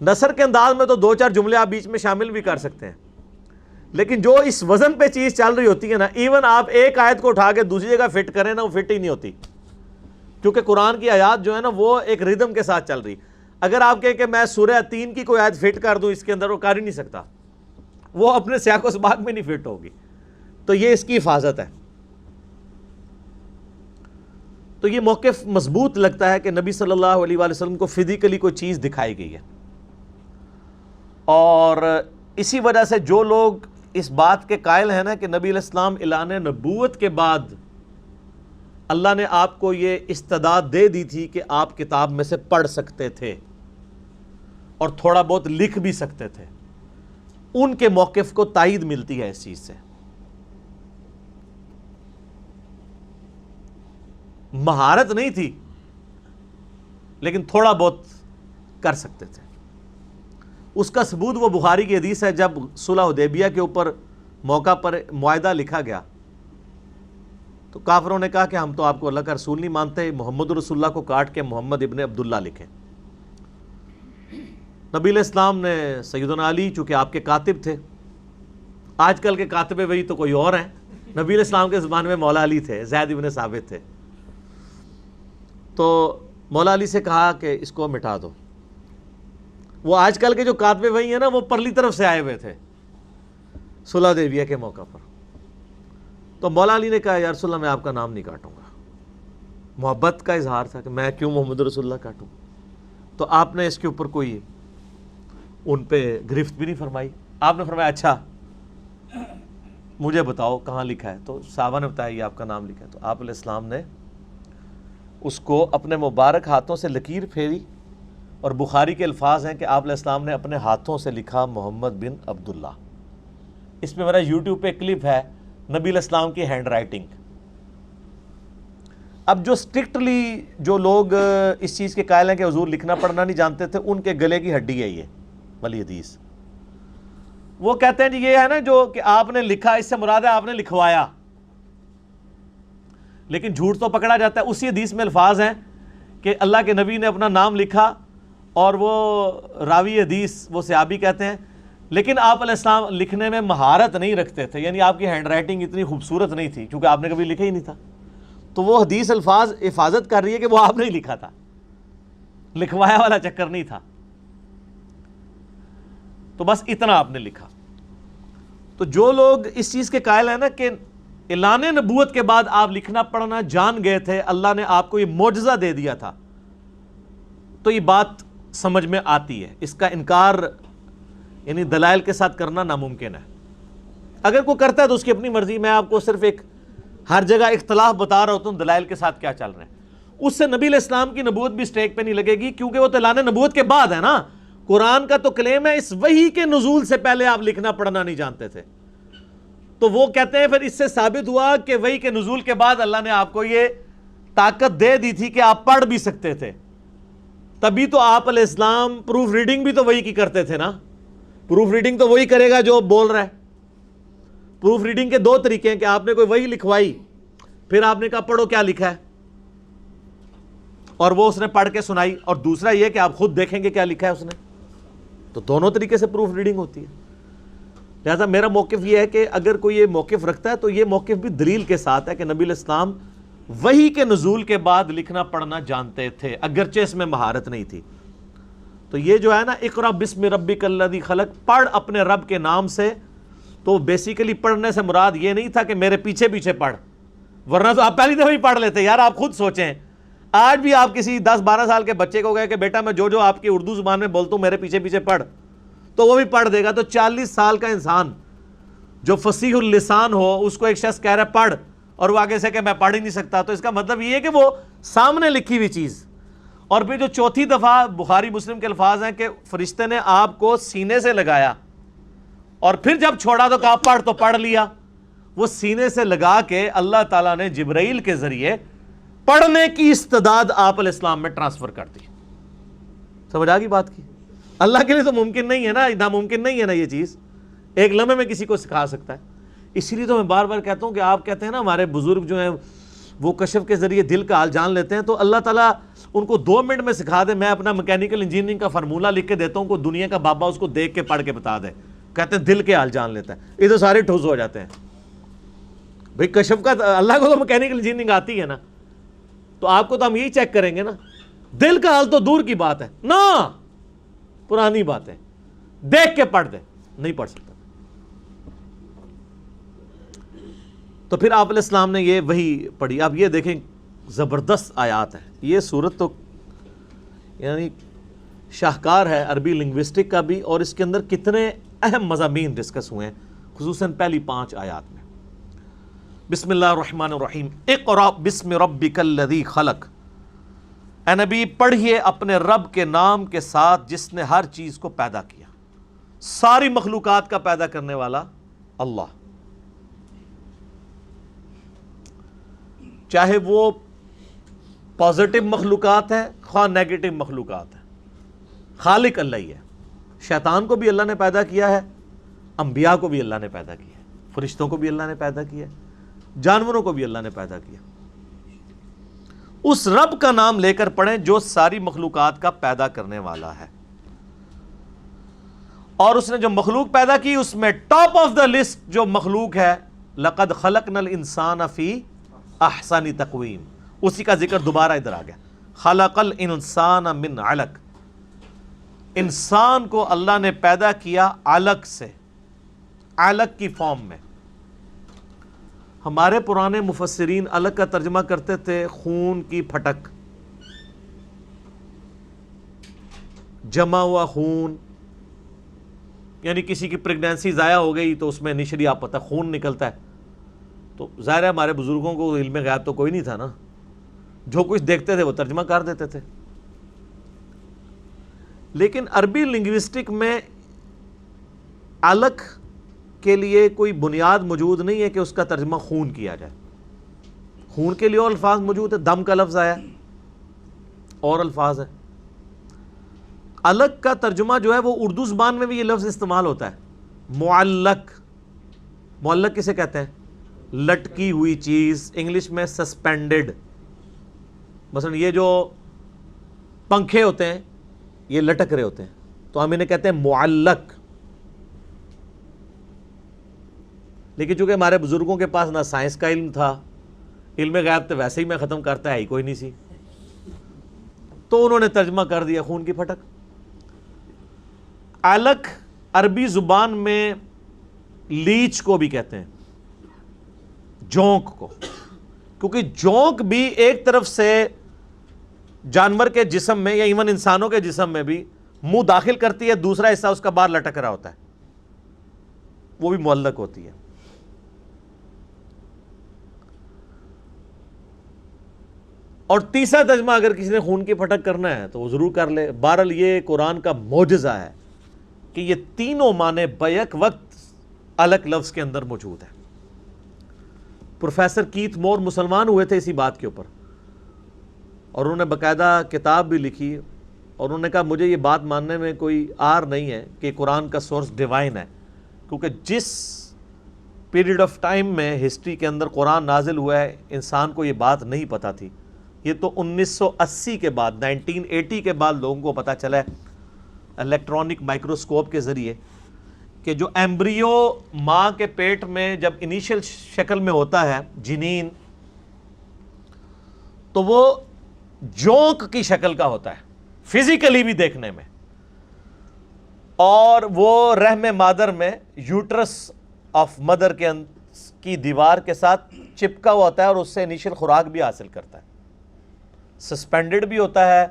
نثر کے انداز میں تو 2-4 جملے آپ بیچ میں شامل بھی کر سکتے ہیں، لیکن جو اس وزن پہ چیز چل رہی ہوتی ہے نا، ایون آپ ایک آیت کو اٹھا کے دوسری جگہ فٹ کریں نا، وہ فٹ ہی نہیں ہوتی، کیونکہ قرآن کی آیات جو ہے نا وہ ایک ردم کے ساتھ چل رہی. اگر آپ کہیں کہ میں سورہ 3 کی کوئی آیت فٹ کر دوں اس کے اندر، وہ کر ہی نہیں سکتا، وہ اپنے سیاق و سباق میں نہیں فٹ ہوگی. تو یہ اس کی حفاظت ہے. تو یہ موقف مضبوط لگتا ہے کہ نبی صلی اللہ علیہ وآلہ وسلم کو فزیکلی کوئی چیز دکھائی گئی ہے. اور اسی وجہ سے جو لوگ اس بات کے قائل ہیں نا کہ نبی علیہ السلام اعلان نبوت کے بعد اللہ نے آپ کو یہ استعداد دے دی تھی کہ آپ کتاب میں سے پڑھ سکتے تھے اور تھوڑا بہت لکھ بھی سکتے تھے، ان کے موقف کو تائید ملتی ہے اس چیز سے. مہارت نہیں تھی لیکن تھوڑا بہت کر سکتے تھے. اس کا ثبوت وہ بخاری کی حدیث ہے، جب صلح حدیبیہ کے اوپر موقع پر معاہدہ لکھا گیا تو کافروں نے کہا کہ ہم تو آپ کو اللہ کا رسول نہیں مانتے، محمد رسول اللہ کو کاٹ کے محمد ابن عبداللہ لکھیں. نبی علیہ السلام نے سیدنا علی، چونکہ آپ کے کاتب تھے، آج کل کے کاتب وہی تو کوئی اور ہیں، نبی علیہ السلام کے زبان میں مولا علی تھے، زید ابن ثابت تھے، تو مولا علی سے کہا کہ اس کو مٹا دو. وہ آج کل کے جو کاتبے وہی ہیں نا، وہ پرلی طرف سے آئے ہوئے تھے صلح حدیبیہ کے موقع پر. تو مولا علی نے کہا یا رسول اللہ میں آپ کا نام نہیں کاٹوں گا. محبت کا اظہار تھا کہ میں کیوں محمد رسول اللہ کاٹوں. تو آپ نے اس کے اوپر کوئی ان پہ گرفت بھی نہیں فرمائی. آپ نے فرمایا اچھا مجھے بتاؤ کہاں لکھا ہے. تو صحابہ نے بتایا یہ آپ کا نام لکھا ہے. تو آپ علیہ السلام نے اس کو اپنے مبارک ہاتھوں سے لکیر پھیری، اور بخاری کے الفاظ ہیں کہ آپ علیہ السلام نے اپنے ہاتھوں سے لکھا محمد بن عبداللہ. اس پہ میرا یوٹیوب پہ کلپ ہے نبی علیہ السلام کی ہینڈ رائٹنگ. اب جو سٹرکٹلی جو لوگ اس چیز کے قائل ہیں کہ حضور لکھنا پڑھنا نہیں جانتے تھے، ان کے گلے کی ہڈی ہے یہ والی حدیث. وہ کہتے ہیں جی یہ ہے نا جو کہ آپ نے لکھا، اس سے مراد ہے آپ نے لکھوایا، لیکن جھوٹ تو پکڑا جاتا ہے. اسی حدیث میں الفاظ ہیں کہ اللہ کے نبی نے اپنا نام لکھا، اور وہ راوی حدیث وہ صحابی کہتے ہیں لیکن آپ علیہ السلام لکھنے میں مہارت نہیں رکھتے تھے، یعنی آپ کی ہینڈ رائٹنگ اتنی خوبصورت نہیں تھی کیونکہ آپ نے کبھی لکھا ہی نہیں تھا. تو وہ حدیث الفاظ حفاظت کر رہی ہے کہ وہ آپ نے ہی لکھا تھا، لکھوایا والا چکر نہیں تھا. تو بس اتنا آپ نے لکھا. تو جو لوگ اس چیز کے قائل ہیں نا کہ اعلان نبوت کے بعد آپ لکھنا پڑھنا جان گئے تھے، اللہ نے آپ کو یہ معجزہ دے دیا تھا، تو یہ بات سمجھ میں آتی ہے. اس کا انکار یعنی دلائل کے ساتھ کرنا ناممکن ہے. اگر کوئی کرتا ہے تو اس کی اپنی مرضی. میں آپ کو صرف ایک ہر جگہ اختلاف بتا رہا ہوتا ہوں دلائل کے ساتھ کیا چل رہے ہیں. اس سے نبی علیہ السلام کی نبوت بھی سٹیک پہ نہیں لگے گی، کیونکہ وہ تو اعلان نبوت کے بعد ہے نا. قرآن کا تو کلیم ہے اس وحی کے نزول سے پہلے آپ لکھنا پڑھنا نہیں جانتے تھے. تو وہ کہتے ہیں پھر اس سے ثابت ہوا کہ وحی کے نزول کے بعد اللہ نے آپ کو یہ طاقت دے دی تھی کہ آپ پڑھ بھی سکتے تھے. تبھی تو آپ علیہ السلام پروف ریڈنگ بھی تو وہی کی کرتے تھے نا. پروف ریڈنگ تو وہی کرے گا جو بول رہا ہے. پروف ریڈنگ کے دو طریقے ہیں کہ آپ نے کوئی وہی لکھوائی، پھر آپ نے کہا پڑھو کیا لکھا ہے، اور وہ اس نے پڑھ کے سنائی، اور دوسرا یہ کہ آپ خود دیکھیں گے کیا لکھا ہے اس نے. تو دونوں طریقے سے پروف ریڈنگ ہوتی ہے. لہذا میرا موقف یہ ہے کہ اگر کوئی یہ موقف رکھتا ہے تو یہ موقف بھی دلیل کے ساتھ ہے کہ نبی علیہ السلام وحی کے نزول کے بعد لکھنا پڑھنا جانتے تھے، اگرچہ اس میں مہارت نہیں تھی. تو یہ جو ہے نا اقرا بسم ربک الذی خلق، پڑھ اپنے رب کے نام سے، تو بیسیکلی پڑھنے سے مراد یہ نہیں تھا کہ میرے پیچھے پیچھے پڑھ، ورنہ تو آپ پہلی دفعہ ہی پڑھ لیتے. یار آپ خود سوچیں، آج بھی آپ کسی 10-12 سال کے بچے کو گئے کہ بیٹا میں جو آپ کی اردو زبان میں بولتا ہوں میرے پیچھے پیچھے پڑھ، تو وہ بھی پڑھ دے گا. تو 40 سال کا انسان جو فصیح اللسان ہو، اس کو ایک شخص کہہ رہا ہے پڑھ، اور وہ آگے سے کہ میں پڑھ ہی نہیں سکتا، تو اس کا مطلب یہ ہے کہ وہ سامنے لکھی ہوئی چیز. اور پھر جو چوتھی دفعہ بخاری مسلم کے الفاظ ہیں کہ فرشتے نے آپ کو سینے سے لگایا، اور پھر جب چھوڑا تو کہا پڑھ، تو پڑھ لیا. وہ سینے سے لگا کے اللہ تعالیٰ نے جبرائیل کے ذریعے پڑھنے کی استعداد آپ علیہ السلام میں ٹرانسفر کر دی. سمجھ آ گئی بات کی؟ اللہ کے لیے تو ممکن نہیں ہے نا، ناممکن نہیں ہے نا یہ چیز، ایک لمحے میں کسی کو سکھا سکتا ہے. اسی لیے تو میں بار بار کہتا ہوں کہ آپ کہتے ہیں نا ہمارے بزرگ جو ہیں وہ کشف کے ذریعے دل کا حال جان لیتے ہیں، تو اللہ تعالیٰ ان کو 2 منٹ میں سکھا دے. میں اپنا میکینیکل انجینئرنگ کا فارمولہ لکھ کے دیتا ہوں، کوئی دنیا کا بابا اس کو دیکھ کے پڑھ کے بتا دے، کہتے ہیں دل کے حال جان لیتا ہے. یہ تو سارے ٹھوس ہو جاتے ہیں. بھئی کشف کا اللہ کو تو میکینیکل انجینئرنگ آتی ہے نا، تو آپ کو تو ہم یہی چیک کریں گے نا. دل کا حال تو دور کی بات ہے نا، پرانی بات ہے، دیکھ کے پڑھ دے، نہیں پڑھ سکتا. تو پھر آپ علیہ السلام نے یہ وہی پڑھی. اب یہ دیکھیں زبردست آیات ہے. یہ صورت تو یعنی شاہکار ہے عربی لنگوسٹک کا بھی، اور اس کے اندر کتنے اہم مضامین ڈسکس ہوئے ہیں، خصوصاً پہلی 5 آیات میں. بسم اللہ الرحمن الرحیم، اقرأ بسم ربک الذی خلق. اے نبی پڑھیے اپنے رب کے نام کے ساتھ جس نے ہر چیز کو پیدا کیا. ساری مخلوقات کا پیدا کرنے والا اللہ، چاہے وہ پازیٹو مخلوقات ہیں خواہ نیگیٹو مخلوقات ہیں، خالق اللہ ہی ہے. شیطان کو بھی اللہ نے پیدا کیا ہے، انبیاء کو بھی اللہ نے پیدا کیا ہے، فرشتوں کو بھی اللہ نے پیدا کیا ہے، جانوروں کو بھی اللہ نے پیدا کیا. اس رب کا نام لے کر پڑھیں جو ساری مخلوقات کا پیدا کرنے والا ہے. اور اس نے جو مخلوق پیدا کی اس میں ٹاپ آف دا لسٹ جو مخلوق ہے لقد خلقنا الانسان فی احسن تقویم، اسی کا ذکر دوبارہ ادھر آ گیا. خلق الانسان من علق، انسان کو اللہ نے پیدا کیا علق سے، علق کی فارم میں۔ ہمارے پرانے مفسرین علق کا ترجمہ کرتے تھے خون کی پھٹک، جمع ہوا خون، یعنی کسی کی پریگنینسی ضائع ہو گئی تو اس میں انیشلی آپ پتہ خون نکلتا ہے، تو ظاہر ہے ہمارے بزرگوں کو علم غیب تو کوئی نہیں تھا نا، جو کچھ دیکھتے تھے وہ ترجمہ کر دیتے تھے۔ لیکن عربی لنگوسٹک میں علق کے لیے کوئی بنیاد موجود نہیں ہے کہ اس کا ترجمہ خون کیا جائے۔ خون کے لیے اور الفاظ موجود ہے، دم کا لفظ آیا اور الفاظ ہے۔ علق کا ترجمہ جو ہے وہ اردو زبان میں بھی یہ لفظ استعمال ہوتا ہے، معلق۔ معلق کسے کہتے ہیں؟ لٹکی ہوئی چیز، انگلش میں سسپینڈڈ۔ مثلا یہ جو پنکھے ہوتے ہیں یہ لٹک رہے ہوتے ہیں تو ہم انہیں کہتے ہیں معلق۔ لیکن چونکہ ہمارے بزرگوں کے پاس نہ سائنس کا علم تھا، علم غیب تو ویسے ہی میں ختم کرتا ہے ہی کوئی نہیں سی، تو انہوں نے ترجمہ کر دیا خون کی پھٹک۔ علق عربی زبان میں لیچ کو بھی کہتے ہیں، جونک کو، کیونکہ جونک بھی ایک طرف سے جانور کے جسم میں یا ایون انسانوں کے جسم میں بھی منہ داخل کرتی ہے، دوسرا حصہ اس کا باہر لٹک رہا ہوتا ہے، وہ بھی معلق ہوتی ہے۔ اور تیسرا ترجمہ اگر کسی نے خون کی پھٹک کرنا ہے تو وہ ضرور کر لے۔ بہرحال یہ قرآن کا معجزہ ہے کہ یہ تینوں معنی بیک وقت علق لفظ کے اندر موجود ہے۔ پروفیسر کیتھ مور مسلمان ہوئے تھے اسی بات کے اوپر، اور انہوں نے باقاعدہ کتاب بھی لکھی، اور انہوں نے کہا مجھے یہ بات ماننے میں کوئی آر نہیں ہے کہ قرآن کا سورس ڈیوائن ہے، کیونکہ جس پیریڈ آف ٹائم میں ہسٹری کے اندر قرآن نازل ہوا ہے انسان کو یہ بات نہیں پتہ تھی۔ یہ تو 1980 کے بعد، 1980 کے بعد لوگوں کو پتہ چلا ہے الیکٹرانک مائکروسکوپ کے ذریعے کہ جو ایمبریو ماں کے پیٹ میں جب انیشل شکل میں ہوتا ہے جنین، تو وہ جونک کی شکل کا ہوتا ہے فزیکلی بھی دیکھنے میں، اور وہ رحم مادر میں یوٹرس آف مدر کی دیوار کے ساتھ چپکا ہوا ہوتا ہے، اور اس سے انیشل خوراک بھی حاصل کرتا ہے، سسپینڈڈ بھی ہوتا ہے،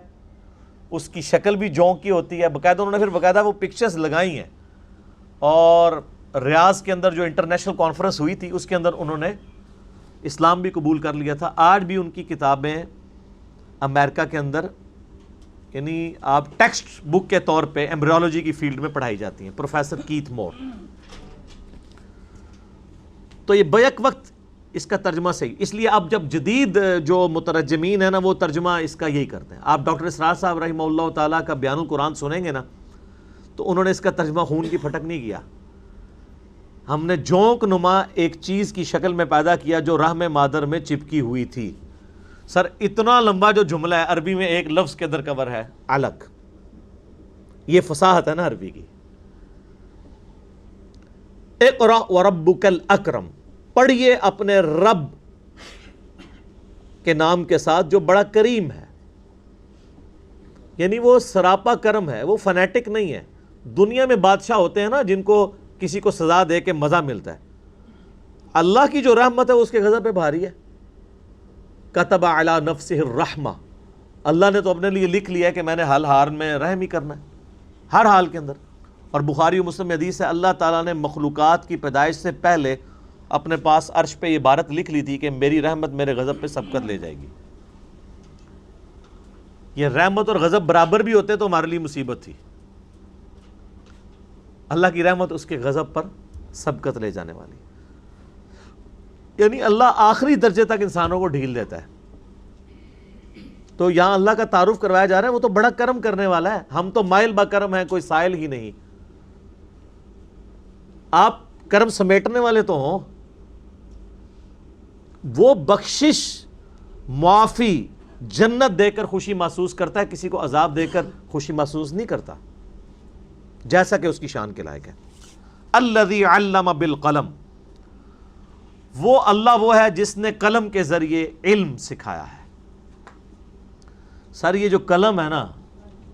اس کی شکل بھی جونک کی ہوتی ہے۔ باقاعدہ انہوں نے پھر باقاعدہ وہ پکچرز لگائی ہیں، اور ریاض کے اندر جو انٹرنیشنل کانفرنس ہوئی تھی اس کے اندر انہوں نے اسلام بھی قبول کر لیا تھا۔ آج بھی ان کی کتابیں امریکہ کے اندر یعنی آپ ٹیکسٹ بک کے طور پہ ایمبریولوجی کی فیلڈ میں پڑھائی جاتی ہیں، پروفیسر کیتھ مور۔ تو یہ بیک وقت اس کا ترجمہ صحیح، اس لیے اب جب جدید جو مترجمین ہیں نا وہ ترجمہ اس کا یہی کرتے ہیں۔ آپ ڈاکٹر اسرار صاحب رحمہ اللہ تعالیٰ کا بیان القرآن سنیں گے نا تو انہوں نے اس کا ترجمہ خون کی پھٹک نہیں کیا، ہم نے جونک نما ایک چیز کی شکل میں پیدا کیا جو رحم مادر میں چپکی ہوئی تھی۔ سر اتنا لمبا جو جملہ ہے عربی میں ایک لفظ کے اندر کور ہے، علق۔ یہ فصاحت ہے نا عربی کی۔ اقرأ وربک الاکرم، پڑھیے اپنے رب کے نام کے ساتھ جو بڑا کریم ہے، یعنی وہ سراپا کرم ہے، وہ فنیٹک نہیں ہے۔ دنیا میں بادشاہ ہوتے ہیں نا جن کو کسی کو سزا دے کے مزہ ملتا ہے، اللہ کی جو رحمت ہے وہ اس کے غضب پہ بھاری ہے۔ کتب علی نفسہ الرحمہ، اللہ نے تو اپنے لیے لکھ لیا ہے کہ میں نے حال حال میں رحم ہی کرنا ہے، ہر حال کے اندر۔ اور بخاری و مسلم حدیث ہے اللہ تعالیٰ نے مخلوقات کی پیدائش سے پہلے اپنے پاس عرش پہ یہ عبارت لکھ لی تھی کہ میری رحمت میرے غضب پہ سبقت لے جائے گی۔ یہ رحمت اور غضب برابر بھی ہوتے تو ہمارے لیے مصیبت تھی، اللہ کی رحمت اس کے غضب پر سبقت لے جانے والی، یعنی اللہ آخری درجے تک انسانوں کو ڈھیل دیتا ہے۔ تو یہاں اللہ کا تعارف کروایا جا رہا ہے وہ تو بڑا کرم کرنے والا ہے، ہم تو مائل با کرم ہیں، کوئی سائل ہی نہیں۔ آپ کرم سمیٹنے والے تو ہوں، وہ بخشش، معافی، جنت دے کر خوشی محسوس کرتا ہے، کسی کو عذاب دے کر خوشی محسوس نہیں کرتا، جیسا کہ اس کی شان کے لائق ہے۔ الذی علم بالقلم، وہ ہے جس نے قلم کے ذریعے علم سکھایا ہے۔ سر یہ جو قلم ہے نا،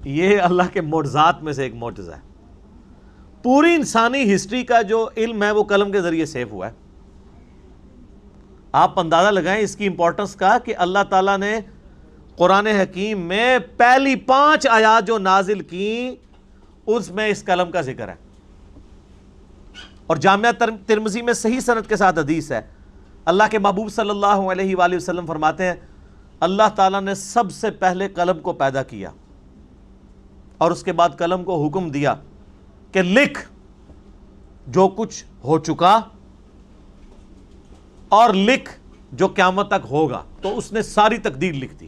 یہ اللہ کے معجزات میں سے ایک معجزہ ہے. پوری انسانی ہسٹری کا جو علم ہے وہ قلم کے ذریعے سیو ہوا ہے. آپ اندازہ لگائیں اس کی امپورٹنس کا کہ اللہ تعالیٰ نے قرآن حکیم میں پہلی 5 آیات جو نازل کی اس میں اس قلم کا ذکر ہے. اور جامعہ ترمذی میں صحیح سند کے ساتھ حدیث ہے، اللہ کے محبوب صلی اللہ علیہ وآلہ وسلم فرماتے ہیں اللہ تعالیٰ نے سب سے پہلے قلم کو پیدا کیا اور اس کے بعد قلم کو حکم دیا کہ لکھ جو کچھ ہو چکا اور لکھ جو قیامت تک ہوگا. تو اس نے ساری تقدیر لکھ دی.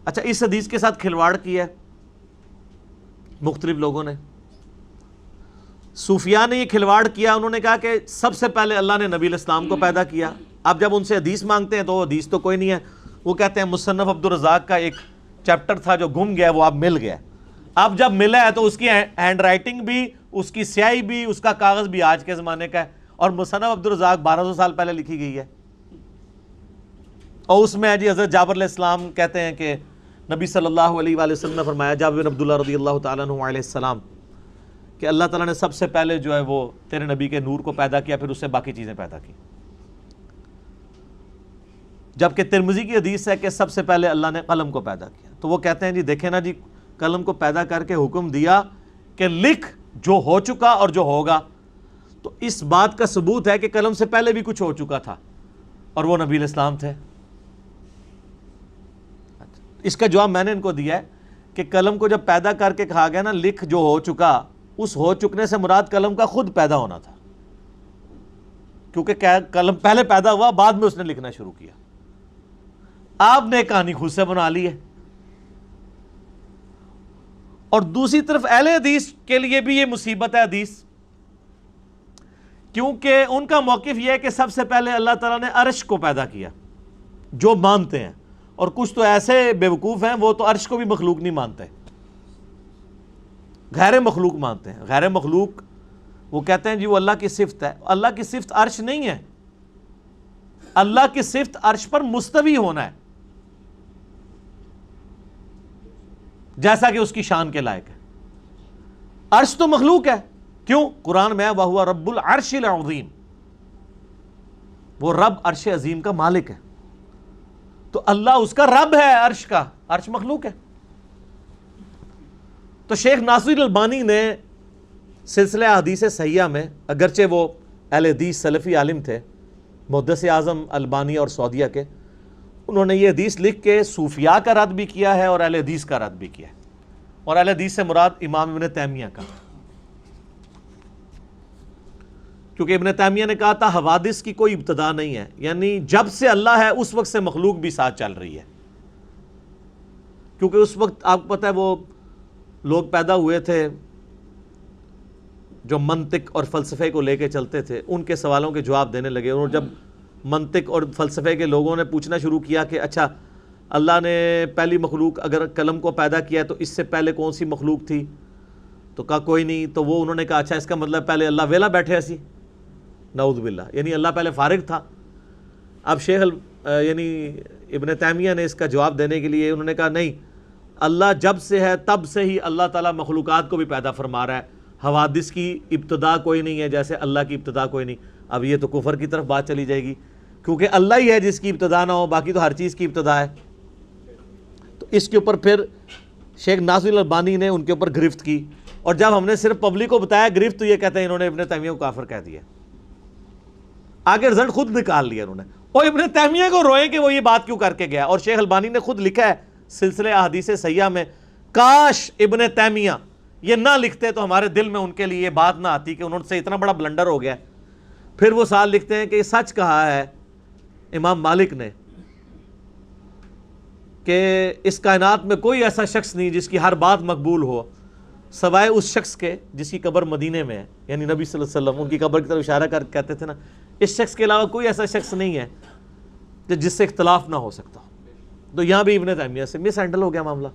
اچھا، اس حدیث کے ساتھ کھلواڑ کیا ہے مختلف لوگوں نے. صوفیاء نے یہ کھلواڑ کیا، انہوں نے کہا کہ سب سے پہلے اللہ نے نبی علیہ السلام کو پیدا کیا. اب جب ان سے حدیث مانگتے ہیں تو حدیث تو کوئی نہیں ہے، وہ کہتے ہیں مصنف عبدالرزاق کا ایک چیپٹر تھا جو گم گیا، وہ اب مل گیا. اب جب ملا ہے تو اس کی ہینڈ رائٹنگ بھی، اس کی سیاہی بھی، اس کا کاغذ بھی آج کے زمانے کا ہے، اور مصنف عبدالرزاق 1200 سال پہلے لکھی گئی ہے. اور اس میں جی حضرت جابر علیہ السلام کہتے ہیں کہ نبی صلی اللہ علیہ وآلہ وسلم نے فرمایا، جابر بن عبداللہ رضی اللہ تعالیٰ عنہ علیہ السلام، کہ اللہ تعالیٰ نے سب سے پہلے جو ہے وہ تیرے نبی کے نور کو پیدا کیا، پھر اس سے باقی چیزیں پیدا کی. جبکہ ترمذی کی حدیث ہے کہ سب سے پہلے اللہ نے قلم کو پیدا کیا. تو وہ کہتے ہیں جی دیکھیں نا جی، قلم کو پیدا کر کے حکم دیا کہ لکھ جو ہو چکا اور جو ہوگا. تو اس بات کا ثبوت ہے کہ قلم سے پہلے بھی کچھ ہو چکا تھا اور وہ نبی علیہ السلام تھے. اس کا جواب میں نے ان کو دیا ہے کہ قلم کو جب پیدا کر کے کہا گیا نا لکھ جو ہو چکا، اس ہو چکنے سے مراد قلم کا خود پیدا ہونا تھا، کیونکہ قلم پہلے پیدا ہوا، بعد میں اس نے لکھنا شروع کیا. آپ نے کہانی خود سے بنا لی ہے. اور دوسری طرف اہل حدیث کے لیے بھی یہ مصیبت ہے حدیث، کیونکہ ان کا موقف یہ ہے کہ سب سے پہلے اللہ تعالیٰ نے عرش کو پیدا کیا، جو مانتے ہیں. اور کچھ تو ایسے بیوقوف ہیں وہ تو عرش کو بھی مخلوق نہیں مانتے، غیر مخلوق مانتے ہیں. غیر مخلوق وہ کہتے ہیں جی وہ اللہ کی صفت ہے. اللہ کی صفت عرش نہیں ہے، اللہ کی صفت عرش پر مستوی ہونا ہے، جیسا کہ اس کی شان کے لائق ہے. عرش تو مخلوق ہے، کیوں؟ قرآن میں وَهُوَ رَبُّ الْعَرْشِ الْعَظِيمِ، وہ رب عرش عظیم کا مالک ہے. تو اللہ اس کا رب ہے، عرش کا، عرش مخلوق ہے. تو شیخ ناصر البانی نے سلسلہ احادیث صحیحہ میں، اگرچہ وہ اہل حدیث سلفی عالم تھے، محدث اعظم البانی اور سعودیہ کے، انہوں نے یہ حدیث لکھ کے صوفیاء کا رد بھی کیا ہے اور اہل حدیث کا رد بھی کیا ہے. اور اہل حدیث سے مراد امام ابن تیمیہ کا، کیونکہ ابن تیمیہ نے کہا تھا حوادث کی کوئی ابتدا نہیں ہے، یعنی جب سے اللہ ہے اس وقت سے مخلوق بھی ساتھ چل رہی ہے. کیونکہ اس وقت آپ کو پتہ ہے وہ لوگ پیدا ہوئے تھے جو منطق اور فلسفے کو لے کے چلتے تھے، ان کے سوالوں کے جواب دینے لگے. اور جب منطق اور فلسفے کے لوگوں نے پوچھنا شروع کیا کہ اچھا اللہ نے پہلی مخلوق اگر قلم کو پیدا کیا تو اس سے پہلے کون سی مخلوق تھی؟ تو کہا کوئی نہیں. تو وہ انہوں نے کہا اچھا اس کا مطلب پہلے اللہ ویلا بیٹھے ایسی، نعوذ باللہ، یعنی اللہ پہلے فارغ تھا. اب شیخ یعنی ابن تیمیہ نے اس کا جواب دینے کے لیے انہوں نے کہا نہیں، اللہ جب سے ہے تب سے ہی اللہ تعالیٰ مخلوقات کو بھی پیدا فرما رہا ہے، حوادث کی ابتدا کوئی نہیں ہے جیسے اللہ کی ابتدا کوئی نہیں. اب یہ تو کفر کی طرف بات چلی جائے گی، کیونکہ اللہ ہی ہے جس کی ابتدا نہ ہو، باقی تو ہر چیز کی ابتدا ہے. تو اس کے اوپر پھر شیخ ناصر البانی نے ان کے اوپر گرفت کی، اور جب ہم نے صرف پبلک کو بتایا گرفت، تو یہ کہتے ہیں انہوں نے ابن تیمیہ کو کافر کہہ دیا. آگے رزلٹ خود نکال لیا انہوں نے. اور ابن تیمیہ کو روئے کہ وہ یہ بات کیوں کر کے گیا. اور شیخ البانی نے خود لکھا ہے سلسلہ احادیث صحیحہ میں، کاش ابن تیمیہ یہ نہ لکھتے تو ہمارے دل میں ان کے لیے یہ بات نہ آتی کہ انہوں سے اتنا بڑا بلنڈر ہو گیا. پھر وہ سال لکھتے ہیں کہ یہ سچ کہا ہے امام مالک نے کہ اس کائنات میں کوئی ایسا شخص نہیں جس کی ہر بات مقبول ہو سوائے اس شخص کے جس کی قبر مدینے میں ہے، یعنی نبی صلی اللہ علیہ وسلم. ان کی قبر کی طرف اشارہ کر کہتے تھے نا، اس شخص کے علاوہ کوئی ایسا شخص نہیں ہے کہ جس سے اختلاف نہ ہو سکتا. تو یہاں بھی ابن تیمیہ سے مس ہینڈل ہو گیا معاملہ.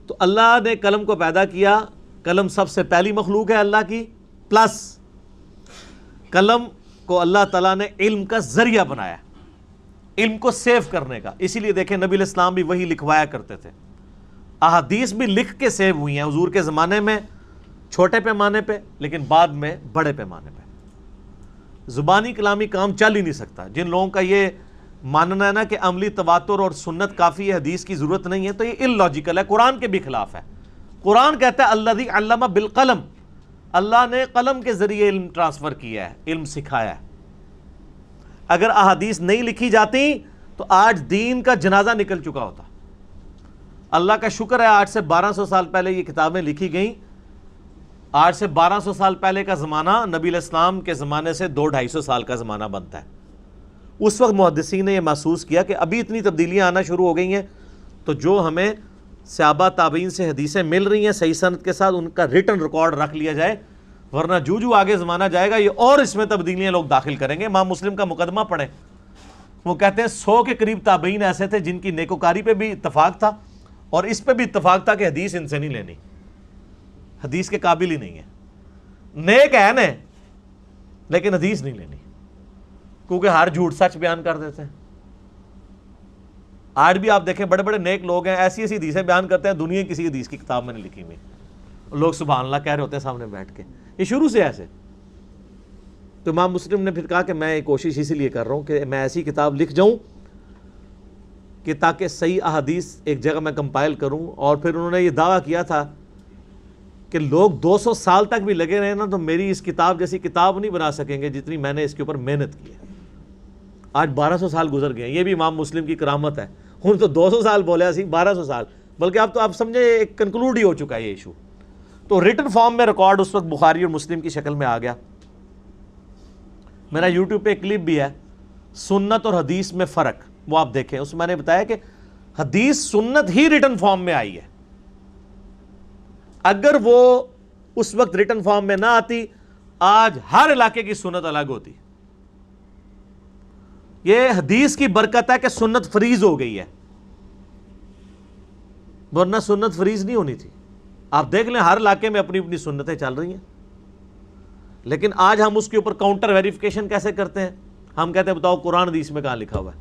تو اللہ نے قلم کو پیدا کیا، قلم سب سے پہلی مخلوق ہے اللہ کی، پلس قلم کو اللہ تعالیٰ نے علم کا ذریعہ بنایا. علم کو سیو کرنے کا. اسی لیے دیکھیں نبی علیہ السلام بھی وہی لکھوایا کرتے تھے. احادیث بھی لکھ کے سیو ہوئی ہیں حضور کے زمانے میں چھوٹے پیمانے پہ, لیکن بعد میں بڑے پیمانے پہ. زبانی کلامی کام چل ہی نہیں سکتا. جن لوگوں کا یہ ماننا ہے نا کہ عملی تواتر اور سنت کافی ہے, حدیث کی ضرورت نہیں ہے, تو یہ ان لاجیکل ہے, قرآن کے بھی خلاف ہے. قرآن کہتا ہے الذی علم بالقلم, اللہ نے قلم کے ذریعے علم ٹرانسفر کیا ہے, علم سکھایا ہے. اگر احادیث نہیں لکھی جاتی تو آج دین کا جنازہ نکل چکا ہوتا. اللہ کا شکر ہے آج سے 1200 سال پہلے یہ کتابیں لکھی گئیں. آج سے 1200 سال پہلے کا زمانہ نبی علیہ السلام کے زمانے سے 200-250 سال کا زمانہ بنتا ہے. اس وقت محدثین نے یہ محسوس کیا کہ ابھی اتنی تبدیلیاں آنا شروع ہو گئی ہیں, تو جو ہمیں صحابہ تابعین سے حدیثیں مل رہی ہیں صحیح سند کے ساتھ, ان کا ریٹن ریکارڈ رکھ لیا جائے, ورنہ جو آگے زمانہ جائے گا یہ اور اس میں تبدیلیاں لوگ داخل کریں گے. امام مسلم کا مقدمہ پڑھیں, وہ کہتے ہیں 100 کے قریب تابعین ایسے تھے جن کی نیکوکاری پہ بھی اتفاق تھا اور اس پہ بھی اتفاق تھا کہ حدیث ان سے نہیں لینی, حدیث کے قابل ہی نہیں ہے. نیک ہے نا لیکن حدیث نہیں لینی, کیونکہ ہر جھوٹ سچ بیان کر دیتے ہیں. آج بھی آپ دیکھیں بڑے بڑے نیک لوگ ہیں, ایسی ایسی حدیثیں بیان کرتے ہیں دنیا کسی حدیث کی کتاب میں نہیں لکھی ہوئی, لوگ سبحان اللہ کہہ رہے ہوتے ہیں سامنے بیٹھ کے. یہ شروع سے ایسے. تو امام مسلم نے پھر کہا کہ میں یہ کوشش اسی لیے کر رہا ہوں کہ میں ایسی کتاب لکھ جاؤں کہ تاکہ صحیح احادیث ایک جگہ میں کمپائل کروں. اور پھر انہوں نے یہ دعویٰ کیا تھا کہ لوگ 200 سال تک بھی لگے رہے نا تو میری اس کتاب جیسی کتاب نہیں بنا سکیں گے جتنی میں نے اس کے اوپر محنت کی ہے. آج 1200 سال گزر گئے ہیں, یہ بھی امام مسلم کی کرامت ہے. ہوں تو 200 سال بولے اسی 1200 سال, بلکہ اب تو آپ سمجھے ایک کنکلوڈ ہی ہو چکا ہے یہ ایشو. تو ریٹن فارم میں ریکارڈ اس وقت بخاری اور مسلم کی شکل میں آ گیا. میرا یوٹیوب پہ ایک کلپ بھی ہے سنت اور حدیث میں فرق, وہ آپ دیکھیں. اس میں میں نے بتایا کہ حدیث سنت ہی ریٹن فارم میں آئی ہے. اگر وہ اس وقت ریٹن فارم میں نہ آتی آج ہر علاقے کی سنت الگ ہوتی. یہ حدیث کی برکت ہے کہ سنت فریز ہو گئی ہے, ورنہ سنت فریز نہیں ہونی تھی. آپ دیکھ لیں ہر علاقے میں اپنی اپنی سنتیں چل رہی ہیں, لیکن آج ہم اس کے اوپر کاؤنٹر ویریفیکیشن کیسے کرتے ہیں؟ ہم کہتے ہیں بتاؤ قرآن حدیث میں کہاں لکھا ہوا ہے,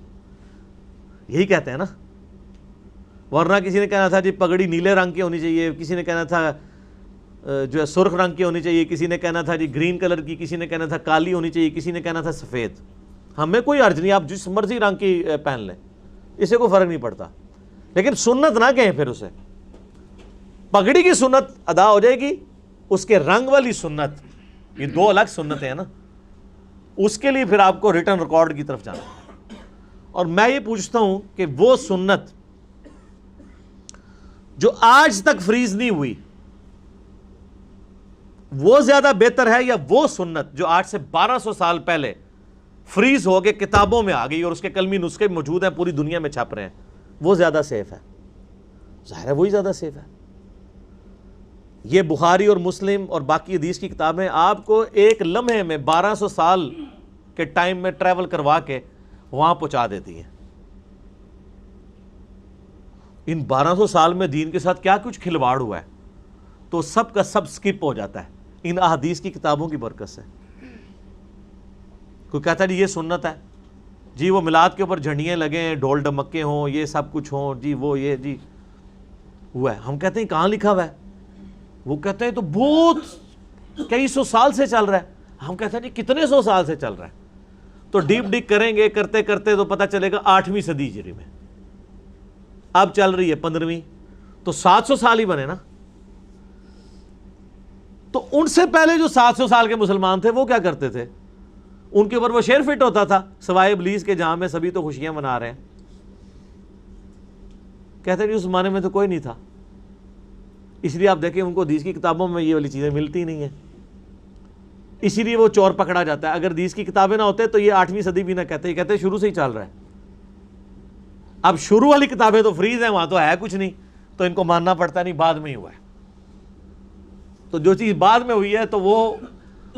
یہی کہتے ہیں نا. ورنہ کسی نے کہنا تھا جی پگڑی نیلے رنگ کی ہونی چاہیے, کسی نے کہنا تھا جو ہے سرخ رنگ کی ہونی چاہیے, کسی نے کہنا تھا جی گرین کلر کی, کسی نے کہنا تھا کالی ہونی چاہیے, کسی نے کہنا تھا سفید. ہمیں کوئی عرض نہیں, آپ جس مرضی رنگ کی پہن لیں, اسے کوئی فرق نہیں پڑتا. لیکن سنت نہ کہیں پھر اسے. پگڑی کی سنت ادا ہو جائے گی, اس کے رنگ والی سنت, یہ دو الگ سنتیں ہیں نا, اس کے لیے پھر آپ کو ریٹن ریکارڈ کی طرف جانا. اور میں یہ پوچھتا ہوں کہ وہ سنت جو آج تک فریز نہیں ہوئی وہ زیادہ بہتر ہے, یا وہ سنت جو آج سے 1200 سال پہلے فریز ہو کے کتابوں میں آ گئی اور اس کے کلمی نسخے موجود ہیں پوری دنیا میں چھپ رہے ہیں, وہ زیادہ سیف ہے؟ ظاہر ہے وہی زیادہ سیف ہے. یہ بخاری اور مسلم اور باقی حدیث کی کتابیں آپ کو ایک لمحے میں 1200 سال کے ٹائم میں ٹریول کروا کے وہاں پہنچا دیتی ہیں. ان 1200 سال میں دین کے ساتھ کیا کچھ کھلواڑ ہوا ہے, تو سب کا سب سکپ ہو جاتا ہے ان احادیث کی کتابوں کی برکت سے. کوئی کہتا ہے جی یہ سنت ہے, جی وہ میلاد کے اوپر جھنڈیاں لگیں, ڈھول ڈمکے ہوں, یہ سب کچھ ہوں, جی وہ یہ جی ہوا ہے. ہم کہتے ہیں کہاں لکھا ہوا ہے؟ وہ کہتے ہیں تو بہت کئی 100 سال سے چل رہا ہے. ہم کہتے ہیں جی کتنے 100 سال سے چل رہا ہے؟ تو ڈیپ ڈگ کریں گے, کرتے کرتے تو پتہ چلے گا 8ویں صدی ہجری میں, اب چل رہی ہے 15ویں, تو 700 سال ہی بنے نا. تو ان سے پہلے جو 700 سال کے مسلمان تھے وہ کیا کرتے تھے؟ ان کے اوپر وہ شعر فٹ ہوتا تھا, سوائے ابلیس کے جہاں میں سبھی تو خوشیاں منا رہے ہیں. کہتے ہیں اس زمانے میں تو کوئی نہیں تھا, اس لیے آپ دیکھیں ان کو حدیث کی کتابوں میں یہ والی چیزیں ملتی نہیں ہیں, اسی لیے وہ چور پکڑا جاتا ہے. اگر حدیث کی کتابیں نہ ہوتے تو یہ 8ویں صدی بھی نہ کہتے, یہ کہتے شروع سے ہی چل رہا ہے. اب شروع والی کتابیں تو فریز ہیں, وہاں تو ہے کچھ نہیں, تو ان کو ماننا پڑتا نہیں, بعد میں ہی ہوا ہے. تو جو چیز بعد میں ہوئی ہے تو وہ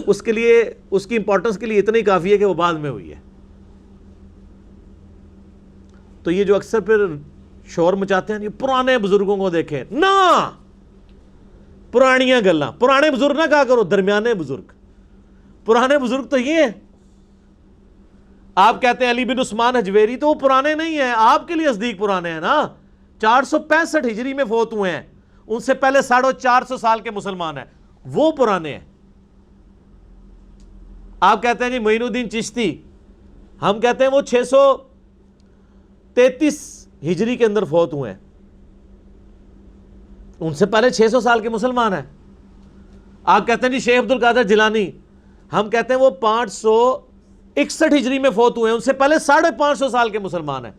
اس کے لیے, اس کی امپورٹنس کے لیے اتنی کافی ہے کہ وہ بعد میں ہوئی ہے. تو یہ جو اکثر پھر شور مچاتے ہیں, یہ پرانے بزرگوں کو دیکھیں نہ, پرانیاں گلاں, پرانے بزرگ نہ کہا کرو, درمیانے بزرگ. پرانے بزرگ تو یہ ہیں آپ کہتے ہیں علی بن عثمان حجویری، تو وہ پرانے نہیں ہیں، آپ کے لیے نزدیک پرانے ہیں نا، 465 ہجری میں فوت ہوئے ہیں، ان سے پہلے 450 سال کے مسلمان ہیں، وہ پرانے ہیں۔ آپ کہتے ہیں جی معین الدین چشتی، ہم کہتے ہیں وہ 633 ہجری کے اندر فوت ہوئے ہیں، ان سے پہلے 600 سال کے مسلمان ہیں۔ آپ کہتے ہیں جی شیخ عبد القادر جیلانی، ہم کہتے ہیں وہ 561 ہجری میں فوت ہوئے ہیں، ان سے پہلے 550 سال کے مسلمان ہیں۔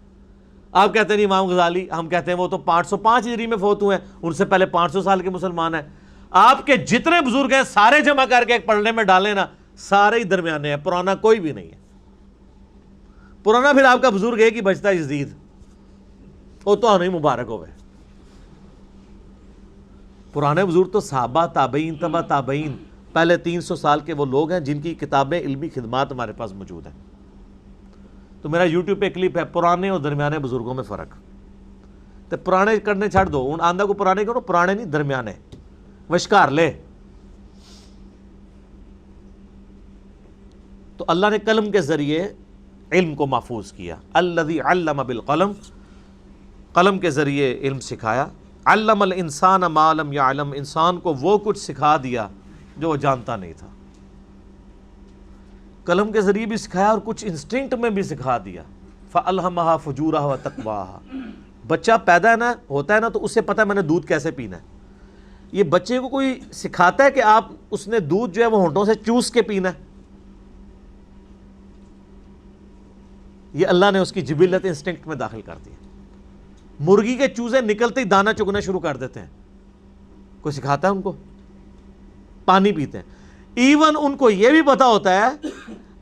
آپ کہتے ہیں جی امام غزالی، ہم کہتے ہیں وہ تو 505 ہجری میں فوت ہوئے ہیں، ان سے پہلے 500 سال کے مسلمان ہیں۔ آپ کے جتنے بزرگ ہیں سارے جمع کر کے ایک پڑھنے میں ڈالیں نا، سارے ہی درمیانے ہیں، پرانا کوئی بھی نہیں ہے۔ پرانا پھر آپ کا بزرگ ایک ہی بچتا ہے، یزید، وہ تو نہیں مبارک ہوئے۔ پرانے بزرگ تو صحابہ، تابعین، تبع تابعین، پہلے 300 سال کے وہ لوگ ہیں جن کی کتابیں، علمی خدمات ہمارے پاس موجود ہیں۔ تو میرا یوٹیوب پہ کلپ ہے پرانے اور درمیانے بزرگوں میں فرق، تو پرانے کرنے چھڑ دو، ان آندہ کو پرانے کرو، پرانے نہیں درمیانے، وشکار لے۔ تو اللہ نے قلم کے ذریعے علم کو محفوظ کیا، الذی علم بالقلم، قلم کے ذریعے علم سکھایا، علم الانسان ما لم یعلم، انسان کو وہ کچھ سکھا دیا جو وہ جانتا نہیں تھا۔ قلم کے ذریعے بھی سکھایا اور کچھ انسٹنکٹ میں بھی سکھا دیا، فَأَلْهَمَهَا فُجُورَهَا وَتَقْوَاهَا۔ بچہ پیدا ہوتا ہے نا تو اسے پتہ ہے میں نے دودھ کیسے پینا ہے۔ یہ بچے کو کوئی سکھاتا ہے کہ آپ اس نے دودھ جو ہے وہ ہونٹوں سے چوس کے پینا ہے؟ یہ اللہ نے اس کی جبلت انسٹنکٹ میں داخل کر دیا۔ مرغی کے چوزے نکلتے ہی دانا چگنا شروع کر دیتے ہیں، کوئی سکھاتا ہے ان کو؟ پانی پیتے ہیں۔ ایون ان کو یہ بھی پتا ہوتا ہے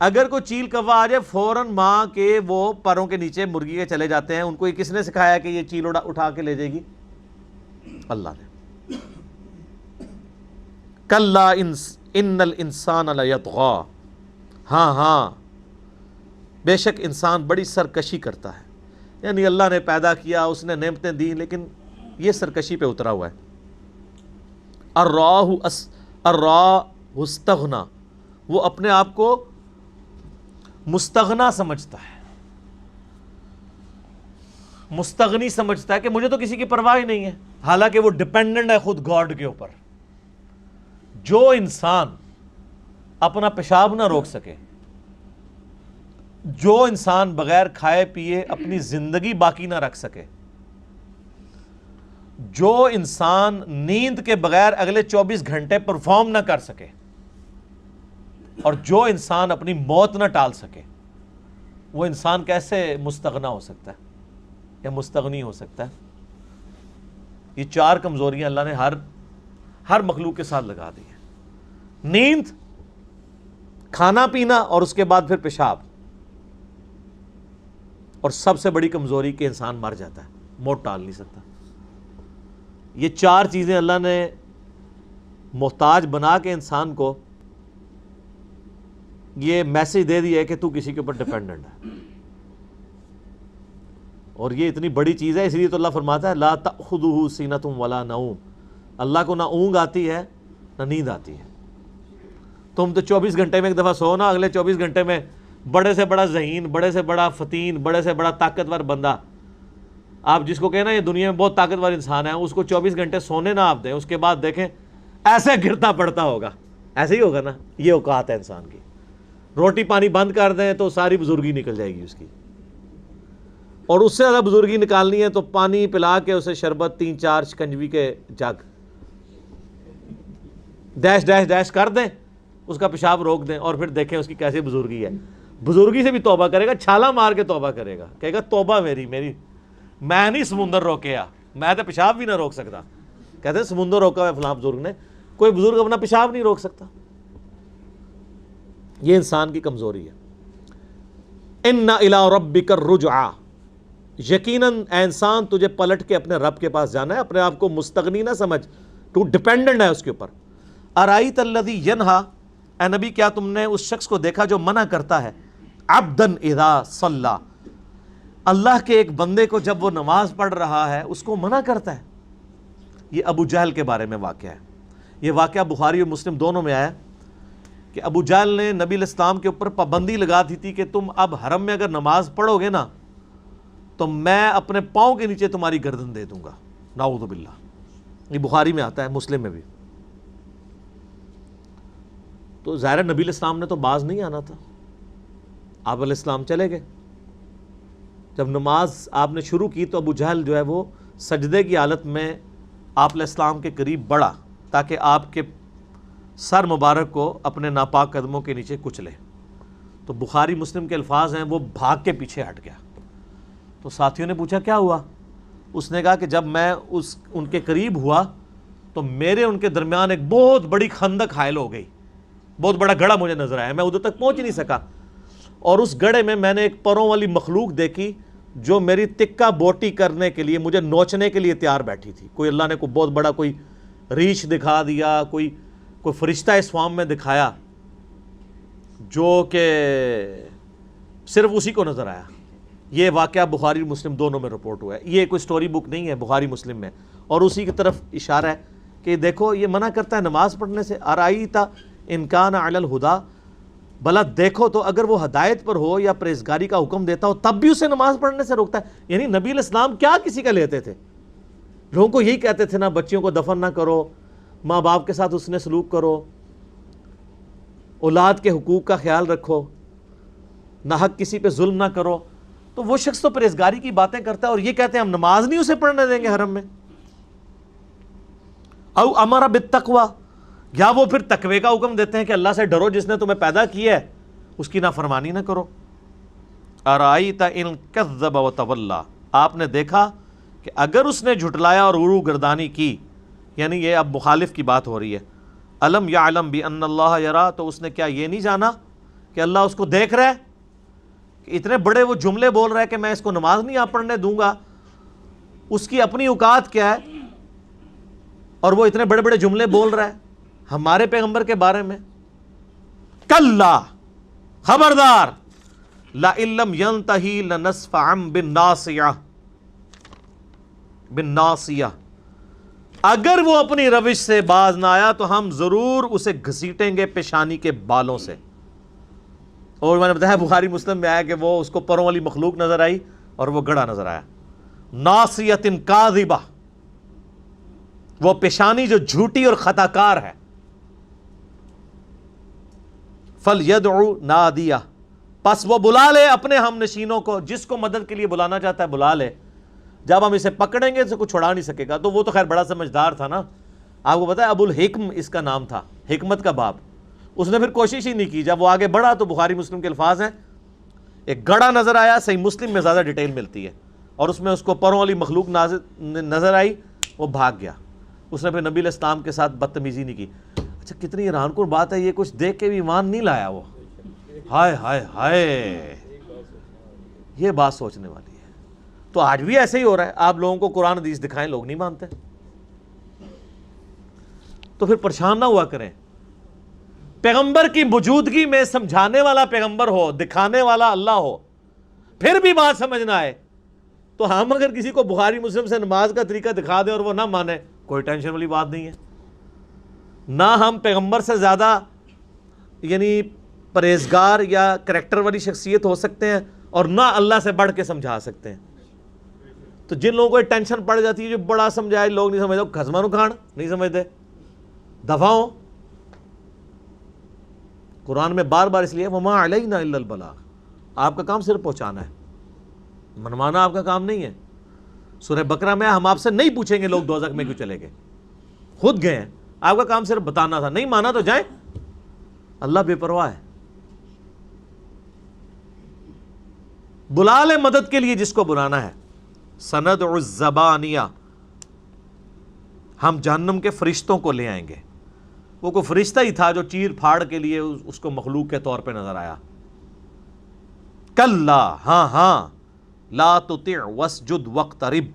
اگر کوئی چیل کوا آ جائے فوراً ماں کے وہ پروں کے نیچے مرغی کے چلے جاتے ہیں۔ ان کو یہ کس نے سکھایا کہ یہ چیل اٹھا کے لے جائے گی؟ اللہ نے۔ کلا ان الانسان لیطغی، ہاں بے شک انسان بڑی سرکشی کرتا ہے، یعنی اللہ نے پیدا کیا، اس نے نعمتیں دی، لیکن یہ سرکشی پہ اترا ہوا ہے۔ الراہ استغنا، وہ اپنے آپ کو مستغنا سمجھتا ہے، مستغنی سمجھتا ہے کہ مجھے تو کسی کی پرواہ ہی نہیں ہے، حالانکہ وہ ڈیپینڈنٹ ہے خود گاڈ کے اوپر۔ جو انسان اپنا پیشاب نہ روک سکے، جو انسان بغیر کھائے پیے اپنی زندگی باقی نہ رکھ سکے، جو انسان نیند کے بغیر اگلے 24 گھنٹے پرفارم نہ کر سکے، اور جو انسان اپنی موت نہ ٹال سکے، وہ انسان کیسے مستغنا ہو سکتا ہے یا مستغنی ہو سکتا ہے؟ یہ 4 کمزوریاں اللہ نے ہر مخلوق کے ساتھ لگا دی ہیں: نیند، کھانا پینا، اور اس کے بعد پھر پیشاب، اور سب سے بڑی کمزوری کہ انسان مر جاتا ہے، موت ٹال نہیں سکتا۔ یہ 4 چیزیں اللہ نے محتاج بنا کے انسان کو یہ میسج دے دیا ہے کہ تو کسی کے اوپر ڈیپینڈنٹ ہے، اور یہ اتنی بڑی چیز ہے، اس لیے تو اللہ فرماتا ہے لا تأخذہ سینۃ ولا نوم، اللہ کو نہ اونگ آتی ہے نہ نیند آتی ہے۔ تم تو 24 گھنٹے میں ایک دفعہ سو نا، اگلے 24 گھنٹے میں بڑے سے بڑا ذہین، بڑے سے بڑا فتین، بڑے سے بڑا طاقتور بندہ، آپ جس کو کہنا یہ دنیا میں بہت طاقتور انسان ہے، اس کو 24 گھنٹے سونے نہ آپ دیں، اس کے بعد دیکھیں ایسے گرتا پڑتا ہوگا، ایسے ہی ہوگا نا۔ یہ اوقات ہے انسان کی، روٹی پانی بند کر دیں تو ساری بزرگی نکل جائے گی اس کی، اور اس سے زیادہ بزرگی نکالنی ہے تو پانی پلا کے اسے شربت 3-4 شکنجوی کے جگ ڈیش ڈیش ڈیش کر دیں، اس کا پیشاب روک دیں، اور پھر دیکھیں اس کی کیسی بزرگی ہے۔ بزرگی سے بھی توبہ کرے گا، چھالا مار کے توبہ کرے گا، کہے گا توبہ میری میں نہیں سمندر روکیا، میں تو پیشاب بھی نہ روک سکتا۔ کہتے ہیں سمندر روکا ہے فلاں بزرگ نے، کوئی بزرگ اپنا پیشاب نہیں روک سکتا۔ یہ انسان کی کمزوری ہے۔ ان الی ربک الرجعی، یقیناً اے انسان تجھے پلٹ کے اپنے رب کے پاس جانا ہے، اپنے آپ کو مستغنی نہ سمجھ، تو ڈیپینڈنٹ ہے اس کے اوپر۔ ارایت الذی ینہا، اے نبی کیا تم نے اس شخص کو دیکھا جو منع کرتا ہے، عبدا اذا صلی، اللہ کے ایک بندے کو جب وہ نماز پڑھ رہا ہے اس کو منع کرتا ہے۔ یہ ابو جہل کے بارے میں واقعہ ہے، یہ واقعہ بخاری اور مسلم دونوں میں آیا ہے کہ ابو جہل نے نبی علیہ السلام کے اوپر پابندی لگا دی تھی کہ تم اب حرم میں اگر نماز پڑھو گے نا تو میں اپنے پاؤں کے نیچے تمہاری گردن دے دوں گا. نعوذ باللہ. یہ بخاری میں آتا ہے, مسلم میں بھی. تو ظاہر نبی علیہ السلام نے تو باز نہیں آنا تھا, آپ علیہ السلام چلے گئے. جب نماز آپ نے شروع کی تو ابو جہل جو ہے وہ سجدے کی حالت میں آپ علیہ السلام کے قریب بڑھا تاکہ آپ کے سر مبارک کو اپنے ناپاک قدموں کے نیچے کچلے. تو بخاری مسلم کے الفاظ ہیں, وہ بھاگ کے پیچھے ہٹ گیا. تو ساتھیوں نے پوچھا کیا ہوا؟ اس نے کہا کہ جب میں ان کے قریب ہوا تو میرے ان کے درمیان ایک بہت بڑی خندق حائل ہو گئی, بہت بڑا گڑھا مجھے نظر آیا, میں ادھر تک پہنچ نہیں سکا. اور اس گڑھے میں نے ایک پروں والی مخلوق دیکھی جو میری تکہ بوٹی کرنے کے لیے, مجھے نوچنے کے لیے تیار بیٹھی تھی. کوئی اللہ نے کوئی بہت بڑا کوئی ریچھ دکھا دیا, کوئی فرشتہ اس فارم میں دکھایا جو کہ صرف اسی کو نظر آیا. یہ واقعہ بخاری مسلم دونوں میں رپورٹ ہوا ہے, یہ کوئی سٹوری بک نہیں ہے, بخاری مسلم میں. اور اسی کی طرف اشارہ ہے کہ دیکھو یہ منع کرتا ہے نماز پڑھنے سے. ارائیتا ان کان علی الہدی, بھلا دیکھو تو اگر وہ ہدایت پر ہو یا پرہیزگاری کا حکم دیتا ہو تب بھی اسے نماز پڑھنے سے روکتا ہے. یعنی نبی علیہ السلام کیا کسی کا لیتے تھے؟ لوگوں کو یہی کہتے تھے نا, بچیوں کو دفن نہ کرو, ماں باپ کے ساتھ حسن سلوک کرو, اولاد کے حقوق کا خیال رکھو, ناحق کسی پہ ظلم نہ کرو. تو وہ شخص تو پرہیزگاری کی باتیں کرتا ہے اور یہ کہتے ہیں ہم نماز نہیں اسے پڑھنے دیں گے حرم میں. او امر بالتقوی, یا وہ پھر تقوی کا حکم دیتے ہیں کہ اللہ سے ڈرو, جس نے تمہیں پیدا کیا ہے اس کی نافرمانی نہ کرو. ارائیت ان کذب وتولی, آپ نے دیکھا کہ اگر اس نے جھٹلایا اور عروج گردانی کی, یعنی یہ اب مخالف کی بات ہو رہی ہے. الم یعلم بان اللہ یرا, تو اس نے کیا یہ نہیں جانا کہ اللہ اس کو دیکھ رہا ہے؟ کہ اتنے بڑے وہ جملے بول رہا ہے کہ میں اس کو نماز نہیں آپ پڑھنے دوں گا, اس کی اپنی اوقات کیا ہے اور وہ اتنے بڑے بڑے جملے بول رہا ہے ہمارے پیغمبر کے بارے میں. کلا, خبردار, لئن لم ینتہی لنسفعا بالناصیہ, بالناصیہ, اگر وہ اپنی روش سے باز نہ آیا تو ہم ضرور اسے گھسیٹیں گے پیشانی کے بالوں سے. اور میں نے بتایا بخاری مسلم میں آیا کہ وہ اس کو پروں والی مخلوق نظر آئی اور وہ گڑھا نظر آیا. ناصیۃ کاذبہ, وہ پیشانی جو جھوٹی اور خطا کار ہے. فلیدعو نادیہ, پس وہ بلا لے اپنے ہم نشینوں کو, جس کو مدد کے لیے بلانا چاہتا ہے بلا لے. جب ہم اسے پکڑیں گے تو کوئی چھڑا نہیں سکے گا. تو وہ تو خیر بڑا سمجھدار تھا نا, آپ کو پتا ہے ابو الحکم اس کا نام تھا, حکمت کا باپ. اس نے پھر کوشش ہی نہیں کی, جب وہ آگے بڑھا تو بخاری مسلم کے الفاظ ہیں ایک گڑھا نظر آیا, صحیح مسلم میں زیادہ ڈیٹیل ملتی ہے, اور اس میں اس کو پروں والی مخلوق نظر آئی, وہ بھاگ گیا. اس نے پھر نبی علیہ السلام کے ساتھ بدتمیزی نہیں کی. اچھا کتنی حیران کن بات ہے, یہ کچھ دیکھ کے بھی ایمان نہیں لایا وہ. ہائے ہائے ہائے, یہ بات سوچنے والی ہے. تو آج بھی ایسے ہی ہو رہا ہے, آپ لوگوں کو قرآن حدیث دکھائیں لوگ نہیں مانتے, تو پھر پریشان نہ ہوا کریں. پیغمبر کی موجودگی میں سمجھانے والا پیغمبر ہو, دکھانے والا اللہ ہو, پھر بھی بات سمجھ نہ آئے تو ہم اگر کسی کو بخاری مسلم سے نماز کا طریقہ دکھا دیں اور وہ نہ مانے, کوئی ٹینشن والی بات نہیں ہے. نہ ہم پیغمبر سے زیادہ یعنی پرہیزگار یا کریکٹر والی شخصیت ہو سکتے ہیں, اور نہ اللہ سے بڑھ کے سمجھا سکتے ہیں. تو جن لوگوں کو ٹینشن پڑ جاتی ہے, جو بڑا سمجھائے لوگ نہیں سمجھتے, خزمانو کھان نہیں سمجھتے, دفاعوں. قرآن میں بار بار اس لیے وما علینا الا البلاغ, آپ کا کام صرف پہنچانا ہے, منوانا آپ کا کام نہیں ہے. سورہ بقرہ میں ہم آپ سے نہیں پوچھیں گے لوگ دوزخ میں کیوں چلے گئے, خود گئے ہیں, آپ کا کام صرف بتانا تھا, نہیں مانا تو جائیں. اللہ بے پرواہ ہے. بلا لے مدد کے لیے جس کو بلانا ہے. سندع الزبانیہ, ہم جہنم کے فرشتوں کو لے آئیں گے. وہ کوئی فرشتہ ہی تھا جو چیر پھاڑ کے لیے اس کو مخلوق کے طور پہ نظر آیا. کلا, ہاں, لا تطع واسجد واقترب,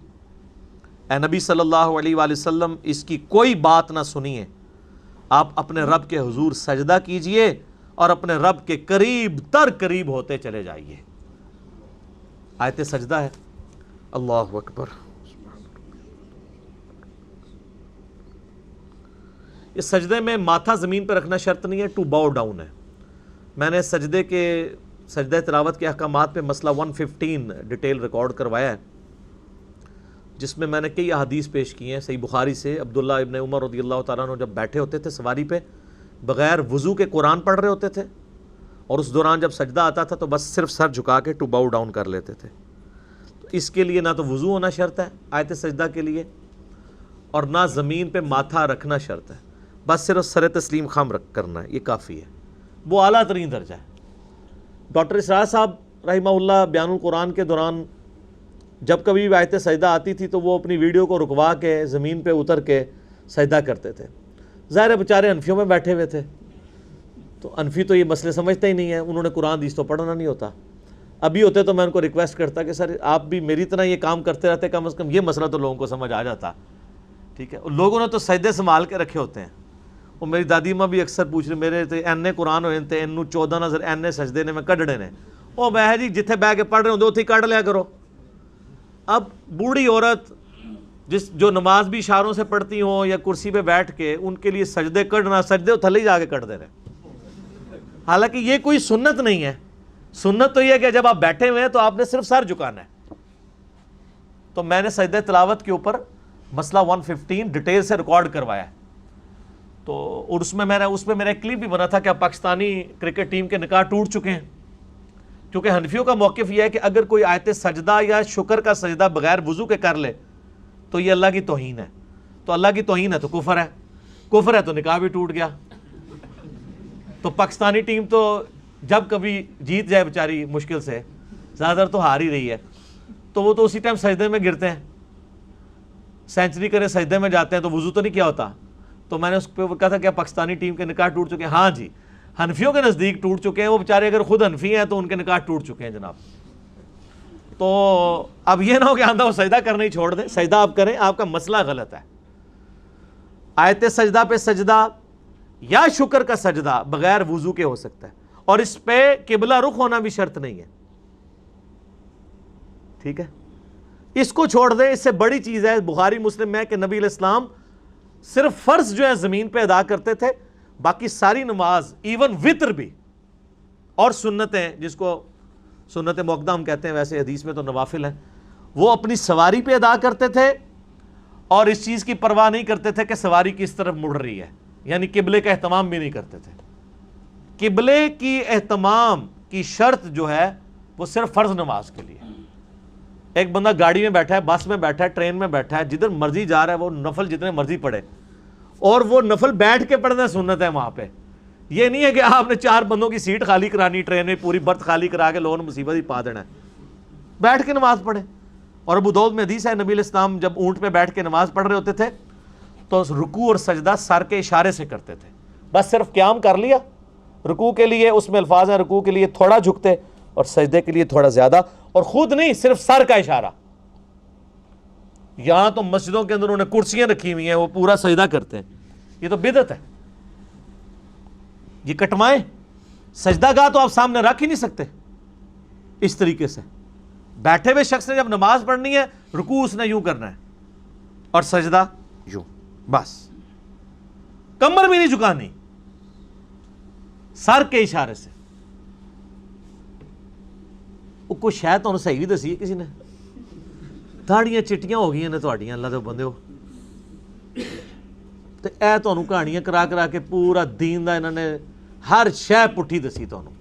اے نبی صلی اللہ علیہ وآلہ وسلم اس کی کوئی بات نہ سنیے, آپ اپنے رب کے حضور سجدہ کیجئے اور اپنے رب کے قریب تر قریب ہوتے چلے جائیے. آیت سجدہ ہے. اللہ اکبر. اس سجدے میں ماتھا زمین پہ رکھنا شرط نہیں ہے، ٹو باؤ ڈاؤن ہے۔ میں نے سجدہ تلاوت کے احکامات پہ مسئلہ 115 ڈیٹیل ریکارڈ کروایا ہے، جس میں نے کئی احادیث پیش کی ہیں صحیح بخاری سے۔ عبداللہ ابن عمر رضی اللہ تعالیٰ عنہ جب بیٹھے ہوتے تھے سواری پہ، بغیر وضو کے قرآن پڑھ رہے ہوتے تھے، اور اس دوران جب سجدہ آتا تھا تو بس صرف سر جھکا کے ٹو باؤ ڈاؤن کر لیتے تھے۔ تو اس کے لیے نہ تو وضو ہونا شرط ہے آیت سجدہ کے لیے، اور نہ زمین پہ ماتھا رکھنا شرط ہے، بس صرف سر تسلیم خم رکھ کرنا ہے، یہ کافی ہے، وہ اعلیٰ ترین درجہ ہے۔ ڈاکٹر اسرار صاحب رحمہ اللہ بیان القرآن کے دوران جب کبھی بھی آیت سجدہ آتی تھی تو وہ اپنی ویڈیو کو رکوا کے زمین پہ اتر کے سجدہ کرتے تھے۔ ظاہر ہے بیچارے انفیوں میں بیٹھے ہوئے تھے، تو انفی تو یہ مسئلے سمجھتے ہی نہیں ہیں، انہوں نے قرآن حدیث تو پڑھنا نہیں ہوتا۔ ابھی ہوتے تو میں ان کو ریکویسٹ کرتا کہ سر آپ بھی میری طرح یہ کام کرتے رہتے، کم از کم یہ مسئلہ تو لوگوں کو سمجھ آ جاتا، ٹھیک ہے۔ لوگوں نے تو سجدے سنبھال کے رکھے ہوتے ہیں، وہ میری دادی ماں بھی اکثر پوچھ رہے میرے تے اینے قرآن ہوئے تے انو 14 نظر اینے سجدے نے میں کڈڑے نے، وہ میں جی جتھے بہ کے پڑھ رہے ہوں اتھے کڈ لیا کرو۔ اب بوڑھی عورت جو نماز بھی اشاروں سے پڑھتی ہوں یا کرسی پہ بیٹھ کے، ان کے لیے سجدے کڈنا، سجدے تھلے ہی جا کے کڈ دے رہے، حالانکہ یہ کوئی سنت نہیں ہے۔ سنت تو یہ ہے کہ جب آپ بیٹھے ہوئے ہیں تو آپ نے صرف سر جھکانا ہے۔ تو میں نے سجدہ تلاوت کے اوپر مسئلہ 115 ڈیٹیل سے ریکارڈ کروایا ہے، تو اور اس میں میرا ایک کلپ بھی بنا تھا کہ اب پاکستانی کرکٹ ٹیم کے نکاح ٹوٹ چکے ہیں، کیونکہ حنفیوں کا موقف یہ ہے کہ اگر کوئی آیت سجدہ یا شکر کا سجدہ بغیر وضو کے کر لے تو یہ اللہ کی توہین ہے، تو اللہ کی توہین ہے تو کفر ہے، کفر ہے تو نکاح بھی ٹوٹ گیا۔ تو پاکستانی ٹیم تو جب کبھی جیت جائے بیچاری مشکل سے، زیادہ تر تو ہار ہی رہی ہے، تو وہ تو اسی ٹائم سجدے میں گرتے ہیں، سینچری کرے سجدے میں جاتے ہیں، تو وضو تو نہیں کیا ہوتا۔ تو میں نے اس پہ کہا تھا کہ پاکستانی ٹیم کے نکاح ٹوٹ چکے ہیں، ہاں جی حنفیوں کے نزدیک ٹوٹ چکے ہیں، وہ بیچارے اگر خود حنفی ہیں تو ان کے نکاح ٹوٹ چکے ہیں جناب۔ تو اب یہ نہ ہو کہ آندھا وہ سجدہ کرنا ہی چھوڑ دیں، سجدہ آپ کریں، آپ کا مسئلہ غلط ہے۔ آیت سجدہ پہ سجدہ یا شکر کا سجدہ بغیر وضو کے ہو سکتا ہے، اور اس پہ قبلہ رخ ہونا بھی شرط نہیں ہے، ٹھیک ہے۔ اس کو چھوڑ دیں، اس سے بڑی چیز ہے بخاری مسلم میں کہ نبی علیہ السلام صرف فرض جو ہے زمین پہ ادا کرتے تھے، باقی ساری نماز ایون وتر بھی اور سنتیں، جس کو سنت موقدہ ہم کہتے ہیں، ویسے حدیث میں تو نوافل ہیں، وہ اپنی سواری پہ ادا کرتے تھے، اور اس چیز کی پرواہ نہیں کرتے تھے کہ سواری کس طرف مڑ رہی ہے، یعنی قبلے کا اہتمام بھی نہیں کرتے تھے۔ قبلے کی اہتمام کی شرط جو ہے وہ صرف فرض نماز کے لیے۔ ایک بندہ گاڑی میں بیٹھا ہے، بس میں بیٹھا ہے، ٹرین میں بیٹھا ہے، جدھر مرضی جا رہا ہے وہ نفل جتنے مرضی پڑھے، اور وہ نفل بیٹھ کے پڑھنا سنت ہے وہاں پہ۔ یہ نہیں ہے کہ آپ نے 4 بندوں کی سیٹ خالی کرانی ٹرین میں، پوری برتھ خالی کرا کے لوگوں نے مصیبت ہی پا دینا ہے، بیٹھ کے نماز پڑھے۔ اور ابو داؤد میں حدیث ہے نبی علیہ السلام جب اونٹ پہ بیٹھ کے نماز پڑھ رہے ہوتے تھے تو رکوع اور سجدہ سر کے اشارے سے کرتے تھے، بس صرف قیام کر لیا، رکوع کے لیے اس میں الفاظ ہیں رکوع کے لیے تھوڑا جھکتے اور سجدے کے لیے تھوڑا زیادہ، اور خود نہیں، صرف سر کا اشارہ۔ یہاں تو مسجدوں کے اندر انہوں نے کرسیاں رکھی ہوئی ہیں، وہ پورا سجدہ کرتے ہیں، یہ تو بدعت ہے، یہ کٹوائیں۔ سجدہ گاہ تو آپ سامنے رکھ ہی نہیں سکتے اس طریقے سے۔ بیٹھے ہوئے شخص نے جب نماز پڑھنی ہے، رکوع اس نے یوں کرنا ہے اور سجدہ یوں، بس کمر بھی نہیں جھکانی، سر کے اشارے سے۔ کوئی شاید تو صحیح بھی دسی ہے کسی نے، داڑیاں چٹیاں ہو گئی نے تہاڈیاں اللہ دے بندے ہو، تے اے تانوں کہانیاں کرا کرا کے پورا دین دا انہوں نے ہر شے پٹھی دسی تانوں۔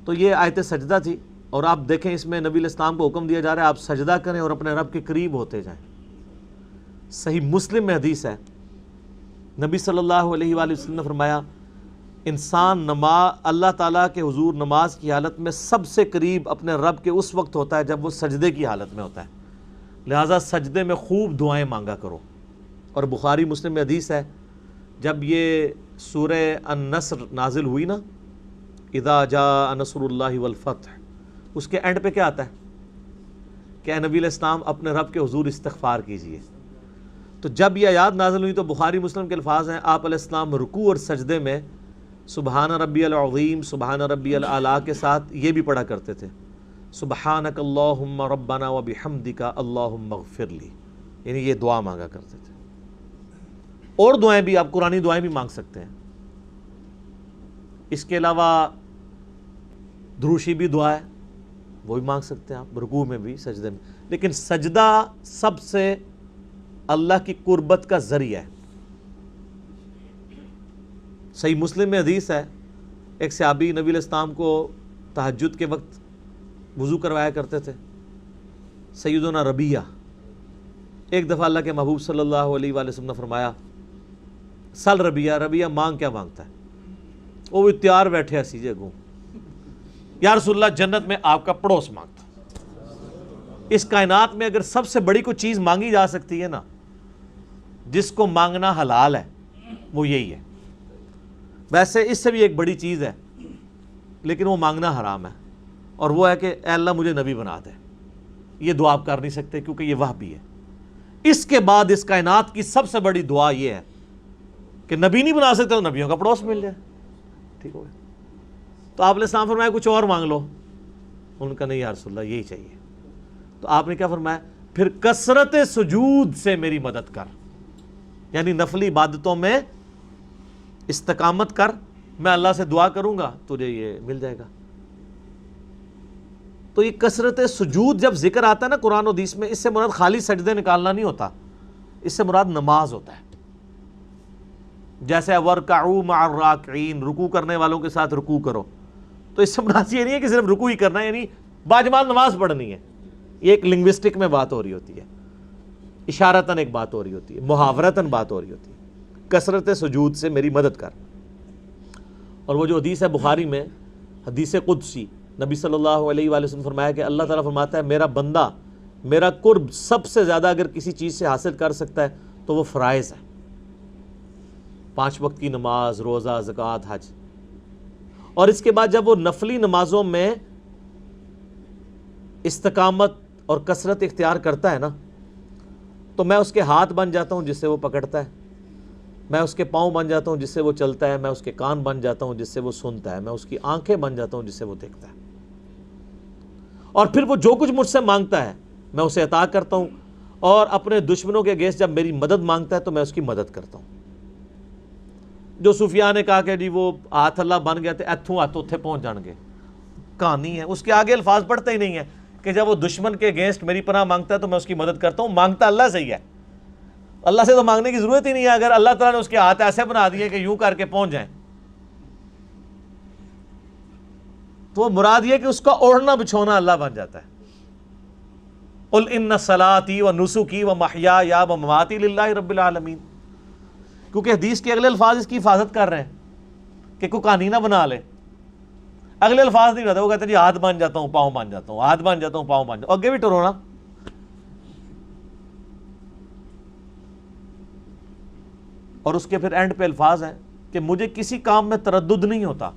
تو یہ آیت سجدہ تھی، اور آپ دیکھیں اس میں نبی علیہ السلام کو حکم دیا جا رہا ہے آپ سجدہ کریں اور اپنے رب کے قریب ہوتے جائیں۔ صحیح مسلم میں حدیث ہے، نبی صلی اللہ علیہ وآلہ وسلم نے فرمایا انسان اللہ تعالیٰ کے حضور نماز کی حالت میں سب سے قریب اپنے رب کے اس وقت ہوتا ہے جب وہ سجدے کی حالت میں ہوتا ہے، لہٰذا سجدے میں خوب دعائیں مانگا کرو۔ اور بخاری مسلم میں حدیث ہے جب یہ سورہ النصر نازل ہوئی نا، اذا جاء نصر اللہ والفتح، اس کے اینڈ پہ کیا آتا ہے کہ اے نبی علیہ السلام اپنے رب کے حضور استغفار کیجئے۔ تو جب یہ آیات نازل ہوئی تو بخاری مسلم کے الفاظ ہیں آپ علیہ السلام رکوع اور سجدے میں سبحان ربی العظیم سبحان ربی الاعلیٰ کے ساتھ یہ بھی پڑھا کرتے تھے سبحانک اللہم ربنا وبحمدک اللہم اغفر لی، یعنی یہ دعا مانگا کرتے تھے۔ اور دعائیں بھی، آپ قرآنی دعائیں بھی مانگ سکتے ہیں. اس کے علاوہ دروشی بھی دعا ہے، وہ بھی مانگ سکتے ہیں آپ، رکوع میں بھی سجدے میں. لیکن سجدہ سب سے اللہ کی قربت کا ذریعہ ہے. صحیح مسلم میں حدیث ہے، ایک صحابی نبی علیہ السلام کو تہجد کے وقت وضو کروایا کرتے تھے، سیدنا ربیہ. ایک دفعہ اللہ کے محبوب صلی اللہ علیہ وآلہ وسلم نے فرمایا سل ربیہ، ربیہ مانگ کیا مانگتا ہے؟ وہ بھی تیار بیٹھے اسی جگہ، یا رسول اللہ جنت میں آپ کا پڑوس مانگتا. اس کائنات میں اگر سب سے بڑی کوئی چیز مانگی جا سکتی ہے نا، جس کو مانگنا حلال ہے، وہ یہی ہے. ویسے اس سے بھی ایک بڑی چیز ہے لیکن وہ مانگنا حرام ہے، اور وہ ہے کہ اے اللہ مجھے نبی بنا دے. یہ دعا آپ کر نہیں سکتے کیونکہ یہ وحی ہے. اس کے بعد اس کائنات کی سب سے بڑی دعا یہ ہے کہ نبی نہیں بنا سکتے تو نبیوں کا پڑوس مل جائے. ٹھیک ہو گیا. تو آپ نے السلام فرمایا کچھ اور مانگ لو. ان کا نہیں یا رسول اللہ یہی چاہیے. تو آپ نے کیا فرمایا؟ پھر کثرت سجود سے میری مدد کر، یعنی نفلی عبادتوں میں استقامت کر، میں اللہ سے دعا کروں گا تجھے یہ مل جائے گا. تو یہ کثرت سجود جب ذکر آتا ہے نا قرآن و حدیث میں، اس سے مراد خالی سجدے نکالنا نہیں ہوتا، اس سے مراد نماز ہوتا ہے. جیسے وَارْكَعُوا مَعَ الرَّاكِعِينَ، رکوع کرنے والوں کے ساتھ رکوع کرو. تو اس سے مراد یہ نہیں ہے کہ صرف رکوع ہی کرنا ہے، یعنی باجماع نماز پڑھنی ہے. یہ ایک لنگوسٹک میں بات ہو رہی ہوتی ہے، اشارتاً ایک بات ہو رہی ہوتی ہے، محاورتاً بات ہو رہی ہوتی ہے. کثرت سجود سے میری مدد کر. اور وہ جو حدیث ہے بخاری میں، حدیث قدسی، نبی صلی اللہ علیہ وآلہ وسلم فرمایا کہ اللہ تعالیٰ فرماتا ہے میرا بندہ میرا قرب سب سے زیادہ اگر کسی چیز سے حاصل کر سکتا ہے تو وہ فرائض ہے. 5 وقت کی نماز، روزہ، زکوٰۃ، حج. اور اس کے بعد جب وہ نفلی نمازوں میں استقامت اور کثرت اختیار کرتا ہے نا، تو میں اس کے ہاتھ بن جاتا ہوں جس سے وہ پکڑتا ہے، میں اس کے پاؤں بن جاتا ہوں جس سے وہ چلتا ہے، میں اس کے کان بن جاتا ہوں جس سے وہ سنتا ہے، میں اس کی آنکھیں بن جاتا ہوں جس سے وہ دیکھتا ہے. اور پھر وہ جو کچھ مجھ سے مانگتا ہے میں اسے عطا کرتا ہوں، اور اپنے دشمنوں کے اگینسٹ جب میری مدد مانگتا ہے تو میں اس کی مدد کرتا ہوں. جو صوفیاء نے کہا کہ جی وہ ہاتھ اللہ بن گیا تھے ایتھوں ہاتھ اتھے پہنچ جان گے، کہانی ہے. اس کے آگے الفاظ پڑھتا ہی نہیں ہے کہ جب وہ دشمن کے اگینسٹ میری پناہ مانگتا ہے تو میں اس کی مدد کرتا ہوں. مانگتا اللہ سے ہی ہے، اللہ سے تو مانگنے کی ضرورت ہی نہیں ہے. اگر اللہ تعالیٰ نے اس کے ہاتھ ایسے بنا دیے کہ یوں کر کے پہنچ جائیں، تو وہ مراد یہ کہ اس کا اوڑھنا بچھونا اللہ بن جاتا ہے. قُلْ إِنَّ صَلَاتِي وَنُسُكِي وَمَحْيَايَ وَمَمَاتِي لِلَّهِ رَبِّ الْعَالَمِينَ. کیونکہ حدیث کے اگلے الفاظ اس کی حفاظت کر رہے ہیں کہ کوئی کہانی نہ بنا لے. اگلے الفاظ نہیں رہتا، وہ کہتے ہیں جی ہاتھ بن جاتا ہوں، پاؤں بن جاتا ہوں، ہاتھ بن جاتا ہوں، پاؤں بن جاتا ہوں. اگے بھی ٹرونا. اور اس کے پھر اینڈ پہ الفاظ ہیں کہ مجھے کسی کام میں تردد نہیں ہوتا.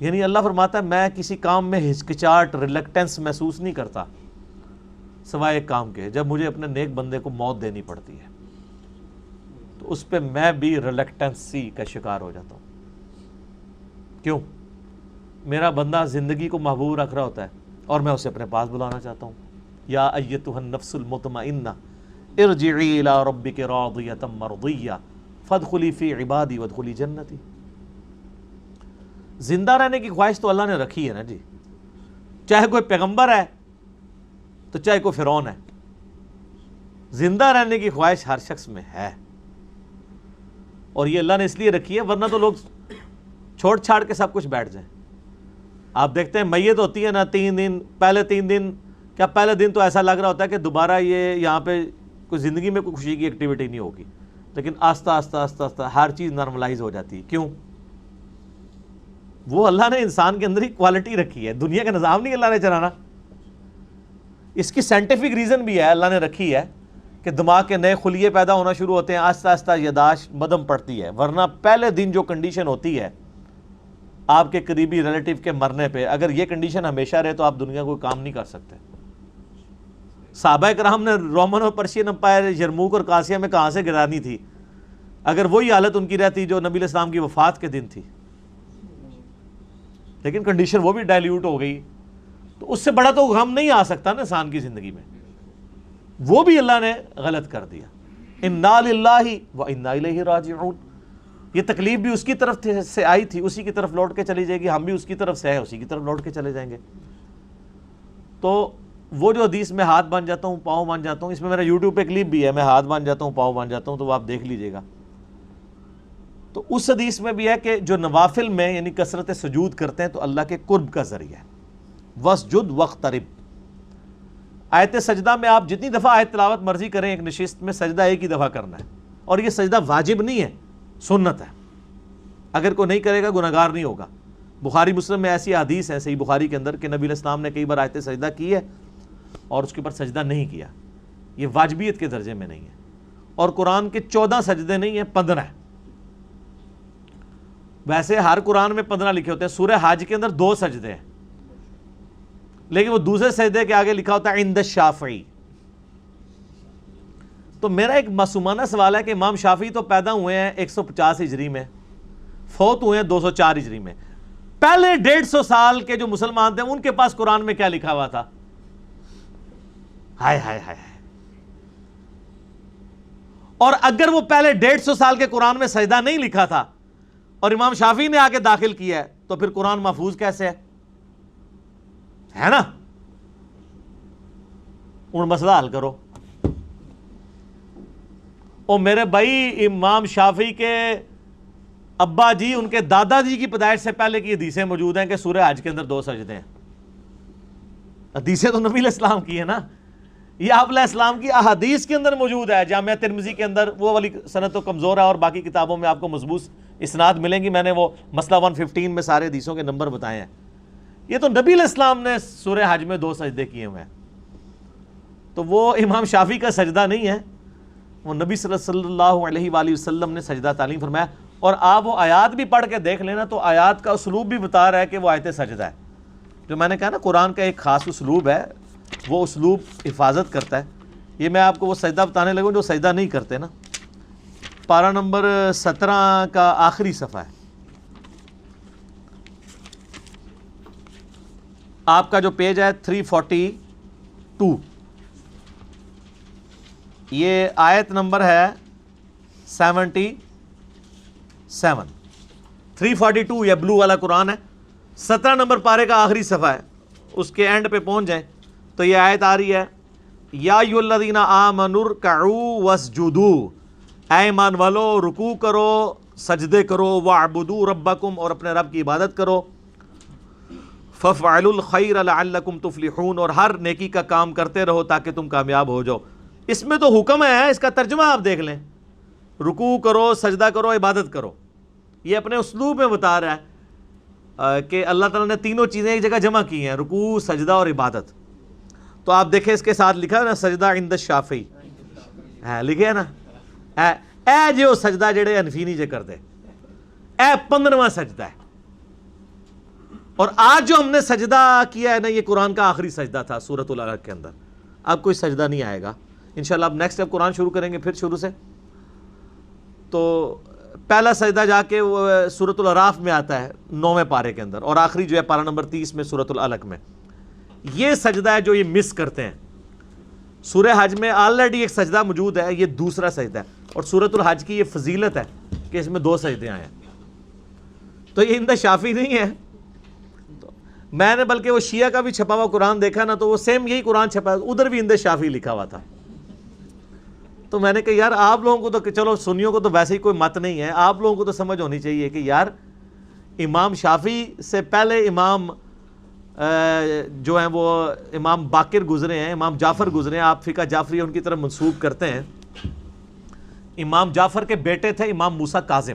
یعنی اللہ فرماتا ہے میں کسی کام میں ہچکچاہٹ، ریلیکٹنس محسوس نہیں کرتا سوائے ایک کام کے، جب مجھے اپنے نیک بندے کو موت دینی پڑتی ہے تو اس پہ میں بھی ریلیکٹنسی کا شکار ہو جاتا ہوں. کیوں؟ میرا بندہ زندگی کو محبوب رکھ رہا ہوتا ہے اور میں اسے اپنے پاس بلانا چاہتا ہوں. یا ایتھا النفس المطمئنہ ارجعی الی ربک راضیۃ مرضیہ فادخلی فی عبادی وادخلی جنتی. زندہ رہنے کی خواہش تو اللہ نے رکھی ہے نا جی، چاہے کوئی پیغمبر ہے تو چاہے کوئی فرعون ہے، زندہ رہنے کی خواہش ہر شخص میں ہے. اور یہ اللہ نے اس لیے رکھی ہے، ورنہ تو لوگ چھوڑ چھاڑ کے سب کچھ بیٹھ جائیں. آپ دیکھتے ہیں میت ہوتی ہے نا 3 دن، پہلے 3 دن کیا پہلے دن تو ایسا لگ رہا ہوتا ہے کہ دوبارہ یہ یہاں پہ کوئی زندگی میں کوئی خوشی کی ایکٹیویٹی نہیں ہوگی، لیکن آہستہ آہستہ آہستہ آہستہ ہر چیز نارملائز ہو جاتی ہے. کیوں؟ وہ اللہ نے انسان کے اندر ہی کوالٹی رکھی ہے. دنیا کا نظام نہیں اللہ نے چلانا. اس کی سائنٹیفک ریزن بھی ہے، اللہ نے رکھی ہے کہ دماغ کے نئے خلیے پیدا ہونا شروع ہوتے ہیں، آہستہ آہستہ یاداشت مدم پڑتی ہے. ورنہ پہلے دن جو کنڈیشن ہوتی ہے آپ کے قریبی ریلیٹیو کے مرنے پہ، اگر یہ کنڈیشن ہمیشہ رہے تو آپ دنیا کو کام نہیں کر سکتے. صحابہ کرام نے رومن اور پرشین امپائر یرموک اور قاسیہ میں کہاں سے گرانی تھی اگر وہی حالت ان کی رہتی جو نبی علیہ السلام کی وفات کے دن تھی. لیکن کنڈیشن وہ بھی ڈائلیوٹ ہو گئی. تو اس سے بڑا تو غم نہیں آ سکتا نا انسان کی زندگی میں، وہ بھی اللہ نے غلط کر دیا. انا للہ و انا الیہ راجعون. یہ تکلیف بھی اس کی طرف سے آئی تھی، اسی کی طرف لوٹ کے چلی جائے گی، ہم بھی اس کی طرف سے آئے اسی کی طرف لوٹ کے چلے جائیں گے. تو وہ جو حدیث میں ہاتھ باندھ جاتا ہوں پاؤں باندھ جاتا ہوں، اس میں میرا یوٹیوب پہ کلپ بھی ہے، میں ہاتھ باندھ جاتا ہوں پاؤں باندھ جاتا ہوں، تو وہ آپ دیکھ لیجئے گا. تو اس حدیث میں بھی ہے کہ جو نوافل میں یعنی کثرت سجود کرتے ہیں تو اللہ کے قرب کا ذریعہ ہے. وَاسْجُدْ وَاقْتَرِب. آیت سجدہ میں آپ جتنی دفعہ آیت تلاوت مرضی کریں، ایک نشست میں سجدہ ایک ہی دفعہ کرنا ہے، اور یہ سجدہ واجب نہیں ہے، سنت ہے. اگر کوئی نہیں کرے گا گناہگار نہیں ہوگا. بخاری مسلم میں ایسی حدیث ہے صحیح بخاری کے اندر کہ نبی علیہ السلام نے کئی بار آیت سجدہ کی ہے اور اس کے اوپر سجدہ نہیں کیا. یہ واجبیت کے درجے میں نہیں ہے. اور قرآن کے 14 سجدے نہیں ہیں، 15 ہیں. ویسے ہر قرآن میں 15 لکھے ہوتے ہیں. سورہ حج کے اندر 2 سجدے ہیں، لیکن وہ دوسرے سجدے کے آگے لکھا ہوتا ہے عند الشافعی. تو میرا ایک معصومانہ سوال ہے کہ امام شافعی تو پیدا ہوئے ہیں 150 ہجری میں، فوت ہوئے ہیں 204 ہجری میں. پہلے 150 سال کے جو مسلمان تھے ان کے پاس قرآن میں کیا لکھا ہوا تھا؟ ہائے ہائے ہائے. اور اگر وہ پہلے 150 سال کے قرآن میں سجدہ نہیں لکھا تھا اور امام شافعی نے آ کے داخل کیا ہے تو پھر قرآن محفوظ کیسے ہے نا؟ ان مسئلہ حل کرو. او میرے بھائی، امام شافعی کے ابا جی، ان کے دادا جی کی پیدائش سے پہلے کی حدیثیں موجود ہیں کہ سورہ حج کے اندر 2 سجدے ہیں. حدیثیں تو نبی علیہ السلام کی ہے نا، یہ آپ علیہ السلام کی احادیث کے اندر موجود ہے. جامعہ ترمذی کے اندر وہ والی سند تو کمزور ہے، اور باقی کتابوں میں آپ کو مضبوط اسناد ملیں گی. میں نے وہ مسئلہ 115 میں سارے حدیثوں کے نمبر بتائے ہیں. یہ تو نبی علیہ السلام نے سورہ حج میں 2 سجدے کیے ہوئے ہیں. تو وہ امام شافعی کا سجدہ نہیں ہے، وہ نبی صلی اللہ علیہ وآلہ وسلم نے سجدہ تعلیم فرمایا. اور آپ وہ آیات بھی پڑھ کے دیکھ لینا تو آیات کا اسلوب بھی بتا رہا ہے کہ وہ آیت سجدہ ہے. جو میں نے کہا نا قرآن کا ایک خاص اسلوب ہے، وہ اسلوب حفاظت کرتا ہے. یہ میں آپ کو وہ سجدہ بتانے لگوں جو سجدہ نہیں کرتے نا. پارہ نمبر 17 کا آخری صفحہ ہے. آپ کا جو پیج ہے 342، یہ آیت نمبر ہے 77. 342 یہ بلو والا قرآن ہے. 17 نمبر پارے کا آخری صفحہ ہے، اس کے اینڈ پہ پہنچ جائیں تو یہ آیت آ رہی ہے، یا ایھا الذین آمنوا ارکعوا واسجدوا. اے ایمان والو، رکوع کرو، سجدے کرو، واعبدوا ربکم، اور اپنے رب کی عبادت کرو. فافعلوا الخیر لعلکم تفلحون، اور ہر نیکی کا کام کرتے رہو تاکہ تم کامیاب ہو جاؤ. اس میں تو حکم ہے، اس کا ترجمہ آپ دیکھ لیں. رکوع کرو، سجدہ کرو، عبادت کرو. یہ اپنے اسلوب میں بتا رہا ہے کہ اللہ تعالیٰ نے تینوں چیزیں ایک جگہ جمع کی ہیں، رکوع، سجدہ اور عبادت. تو آپ دیکھیں اس کے ساتھ لکھا ہے نا سجدہ عند الشافعی، لکھے ہے نا. اے جو سجدہ جڑے حنفی نہیں جے کرتے، اے 15واں سجدہ ہے. اور آج جو ہم نے سجدہ کیا ہے نا، یہ قرآن کا آخری سجدہ تھا سورۃ العلق کے اندر. اب کوئی سجدہ نہیں آئے گا انشاءاللہ. اب نیکسٹ اب قرآن شروع کریں گے پھر شروع سے. تو پہلا سجدہ جا کے وہ سورۃ الاعراف میں آتا ہے 9ویں پارے کے اندر، اور آخری جو ہے پارہ نمبر 30 میں سورۃ العلق میں. یہ سجدہ ہے جو یہ مس کرتے ہیں. سورہ حج میں آلریڈی ایک سجدہ موجود ہے، یہ دوسرا سجدہ ہے. اور سورۃ الحج کی یہ فضیلت ہے کہ اس میں 2 سجدے آئے ہیں. تو یہ عند شافعی نہیں ہے. تو میں نے بلکہ وہ شیعہ کا بھی چھپا ہوا قرآن دیکھا نا، تو وہ سیم یہی قرآن چھپا ہے، ادھر بھی عند شافعی لکھا ہوا تھا. تو میں نے کہا یار آپ لوگوں کو تو چلو سنیوں کو تو ویسے ہی کوئی مت نہیں ہے، آپ لوگوں کو تو سمجھ ہونی چاہیے کہ یار امام شافعی سے پہلے امام جو ہیں وہ امام باقر گزرے ہیں، امام جعفر گزرے ہیں. آپ فقہ جعفری ان کی طرف منسوب کرتے ہیں. امام جعفر کے بیٹے تھے امام موسیٰ کاظم.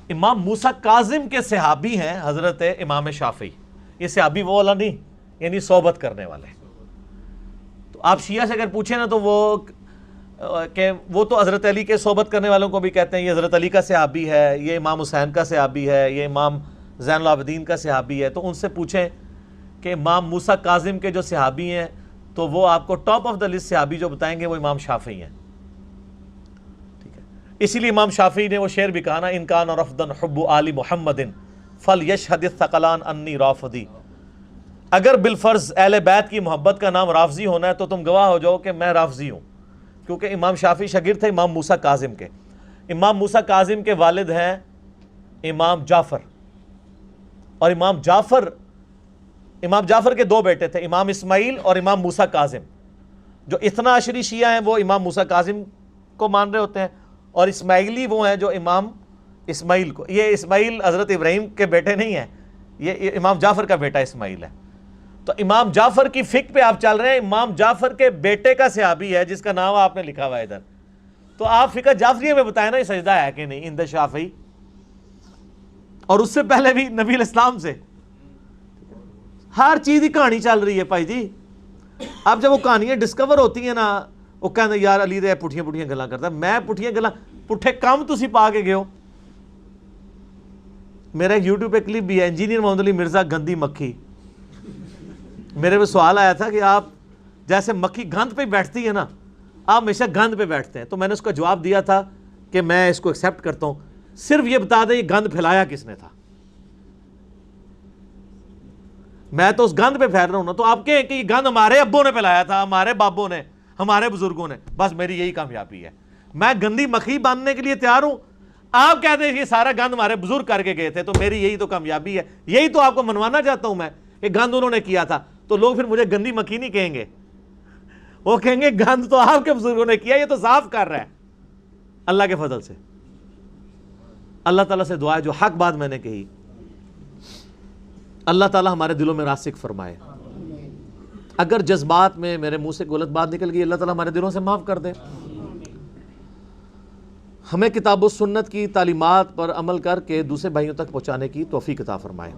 امام موسیٰ کاظم کے صحابی ہیں حضرت امام شافعی. یہ صحابی وہ والا نہیں، یعنی صحبت کرنے والے. تو آپ شیعہ سے اگر پوچھیں نا تو وہ تو حضرت علی کے صحبت کرنے والوں کو بھی کہتے ہیں یہ حضرت علی کا صحابی ہے، یہ امام حسین کا صحابی ہے، یہ امام زین العابدین کا صحابی ہے. تو ان سے پوچھیں کہ امام موسیٰ کاظم کے جو صحابی ہیں تو وہ آپ کو ٹاپ آف دا لسٹ صحابی جو بتائیں گے وہ امام شافعی ہیں. ٹھیک ہے، اسی لیے امام شافعی نے وہ شعر بھی کہا نا، ان کان رفضا حب آل محمد فلیشہد الثقلان انی رافضی. اگر بالفرض اہل بیت کی محبت کا نام رافضی ہونا ہے تو تم گواہ ہو جاؤ کہ میں رافضی ہوں. کیونکہ امام شافعی شاگرد تھے امام موسیٰ کاظم کے. امام موسیٰ کاظم کے والد ہیں امام جعفر, اور امام جعفر کے دو بیٹے تھے, امام اسماعیل اور امام موسیٰ کاظم. جو اثنا عشری شیعہ ہیں وہ امام موسیٰ کاظم کو مان رہے ہوتے ہیں, اور اسماعیلی وہ ہیں جو امام اسماعیل کو. یہ اسماعیل حضرت ابراہیم کے بیٹے نہیں ہیں, یہ امام جعفر کا بیٹا اسماعیل ہے. تو امام جعفر کی فقہ پہ آپ چل رہے ہیں. امام جعفر کے بیٹے کا صحابی ہے جس کا نام آپ نے لکھا ہوا ہے ادھر, تو آپ فقہ جعفریہ میں بتائیں نا یہ سجدہ ہے کہ نہیں عند شافعی, اور اس سے پہلے بھی نبی علیہ السلام سے. ہر چیز ہی کہانی چل رہی ہے بھائی جی. اب جب وہ کہانیاں ڈسکور ہوتی ہیں نا, وہ کہتے ہیں یار علی دے پٹھیاں گلاں کرتا ہے. میں پٹھیاں گلاں پٹھے کام تسی پا کے گئے ہو. میرا ایک یوٹیوب پہ کلپ بھی ہے, انجینئر محمد علی مرزا گندی مکھی. میرے پہ سوال آیا تھا کہ آپ جیسے مکھی گند پہ بیٹھتی ہے نا, آپ ہمیشہ گند پہ بیٹھتے ہیں. تو میں نے اس کا جواب دیا تھا کہ میں اس کو ایکسیپٹ کرتا ہوں, صرف یہ بتا دیں یہ گند پھیلایا کس نے تھا. میں تو اس گند پہ پھیل رہا ہوں نا, تو آپ کہیں کہ یہ گند ہمارے ابوں نے پھیلایا تھا, ہمارے بابوں نے, ہمارے بزرگوں نے. بس میری یہی کامیابی ہے, میں گندی مکھی باندھنے کے لیے تیار ہوں. آپ کہتے ہیں یہ سارا گند ہمارے بزرگ کر کے گئے تھے, تو میری یہی تو کامیابی ہے. یہی تو آپ کو منوانا چاہتا ہوں میں کہ گند انہوں نے کیا تھا. تو لوگ پھر مجھے گندی مکھی نہیں کہیں گے, وہ کہیں گے گند تو آپ کے بزرگوں نے کیا, یہ تو صاف کر رہا ہے. اللہ کے فضل سے اللہ تعالیٰ سے دعا ہے جو حق بات میں نے کہی اللہ تعالیٰ ہمارے دلوں میں راسخ فرمائے. اگر جذبات میں میرے منہ سے غلط بات نکل گئی, اللہ تعالیٰ ہمارے دلوں سے معاف کر دے. ہمیں کتاب و سنت کی تعلیمات پر عمل کر کے دوسرے بھائیوں تک پہنچانے کی توفیق عطا فرمائے.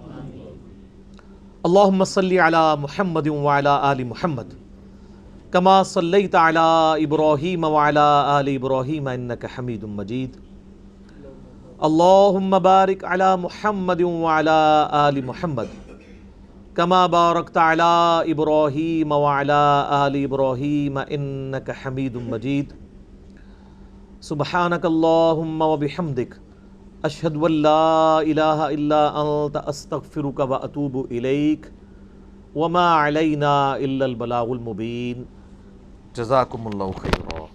اللہم صلی علی محمد وعلی آل محمد کما صلیت علی ابراہیم وعلی آل ابراہیم انک حمید مجید. اللہم بارک علی محمد وعلی آل محمد کما بارکت علی ابراہیم وعلی آل ابراہیم انک حمید مجید. سبحانک اللہم وبحمدک اشہد ان لا الہ الا انت استغفرک واتوب الیک وما علینا الا البلاغ المبین. جزاکم اللہ خیرا.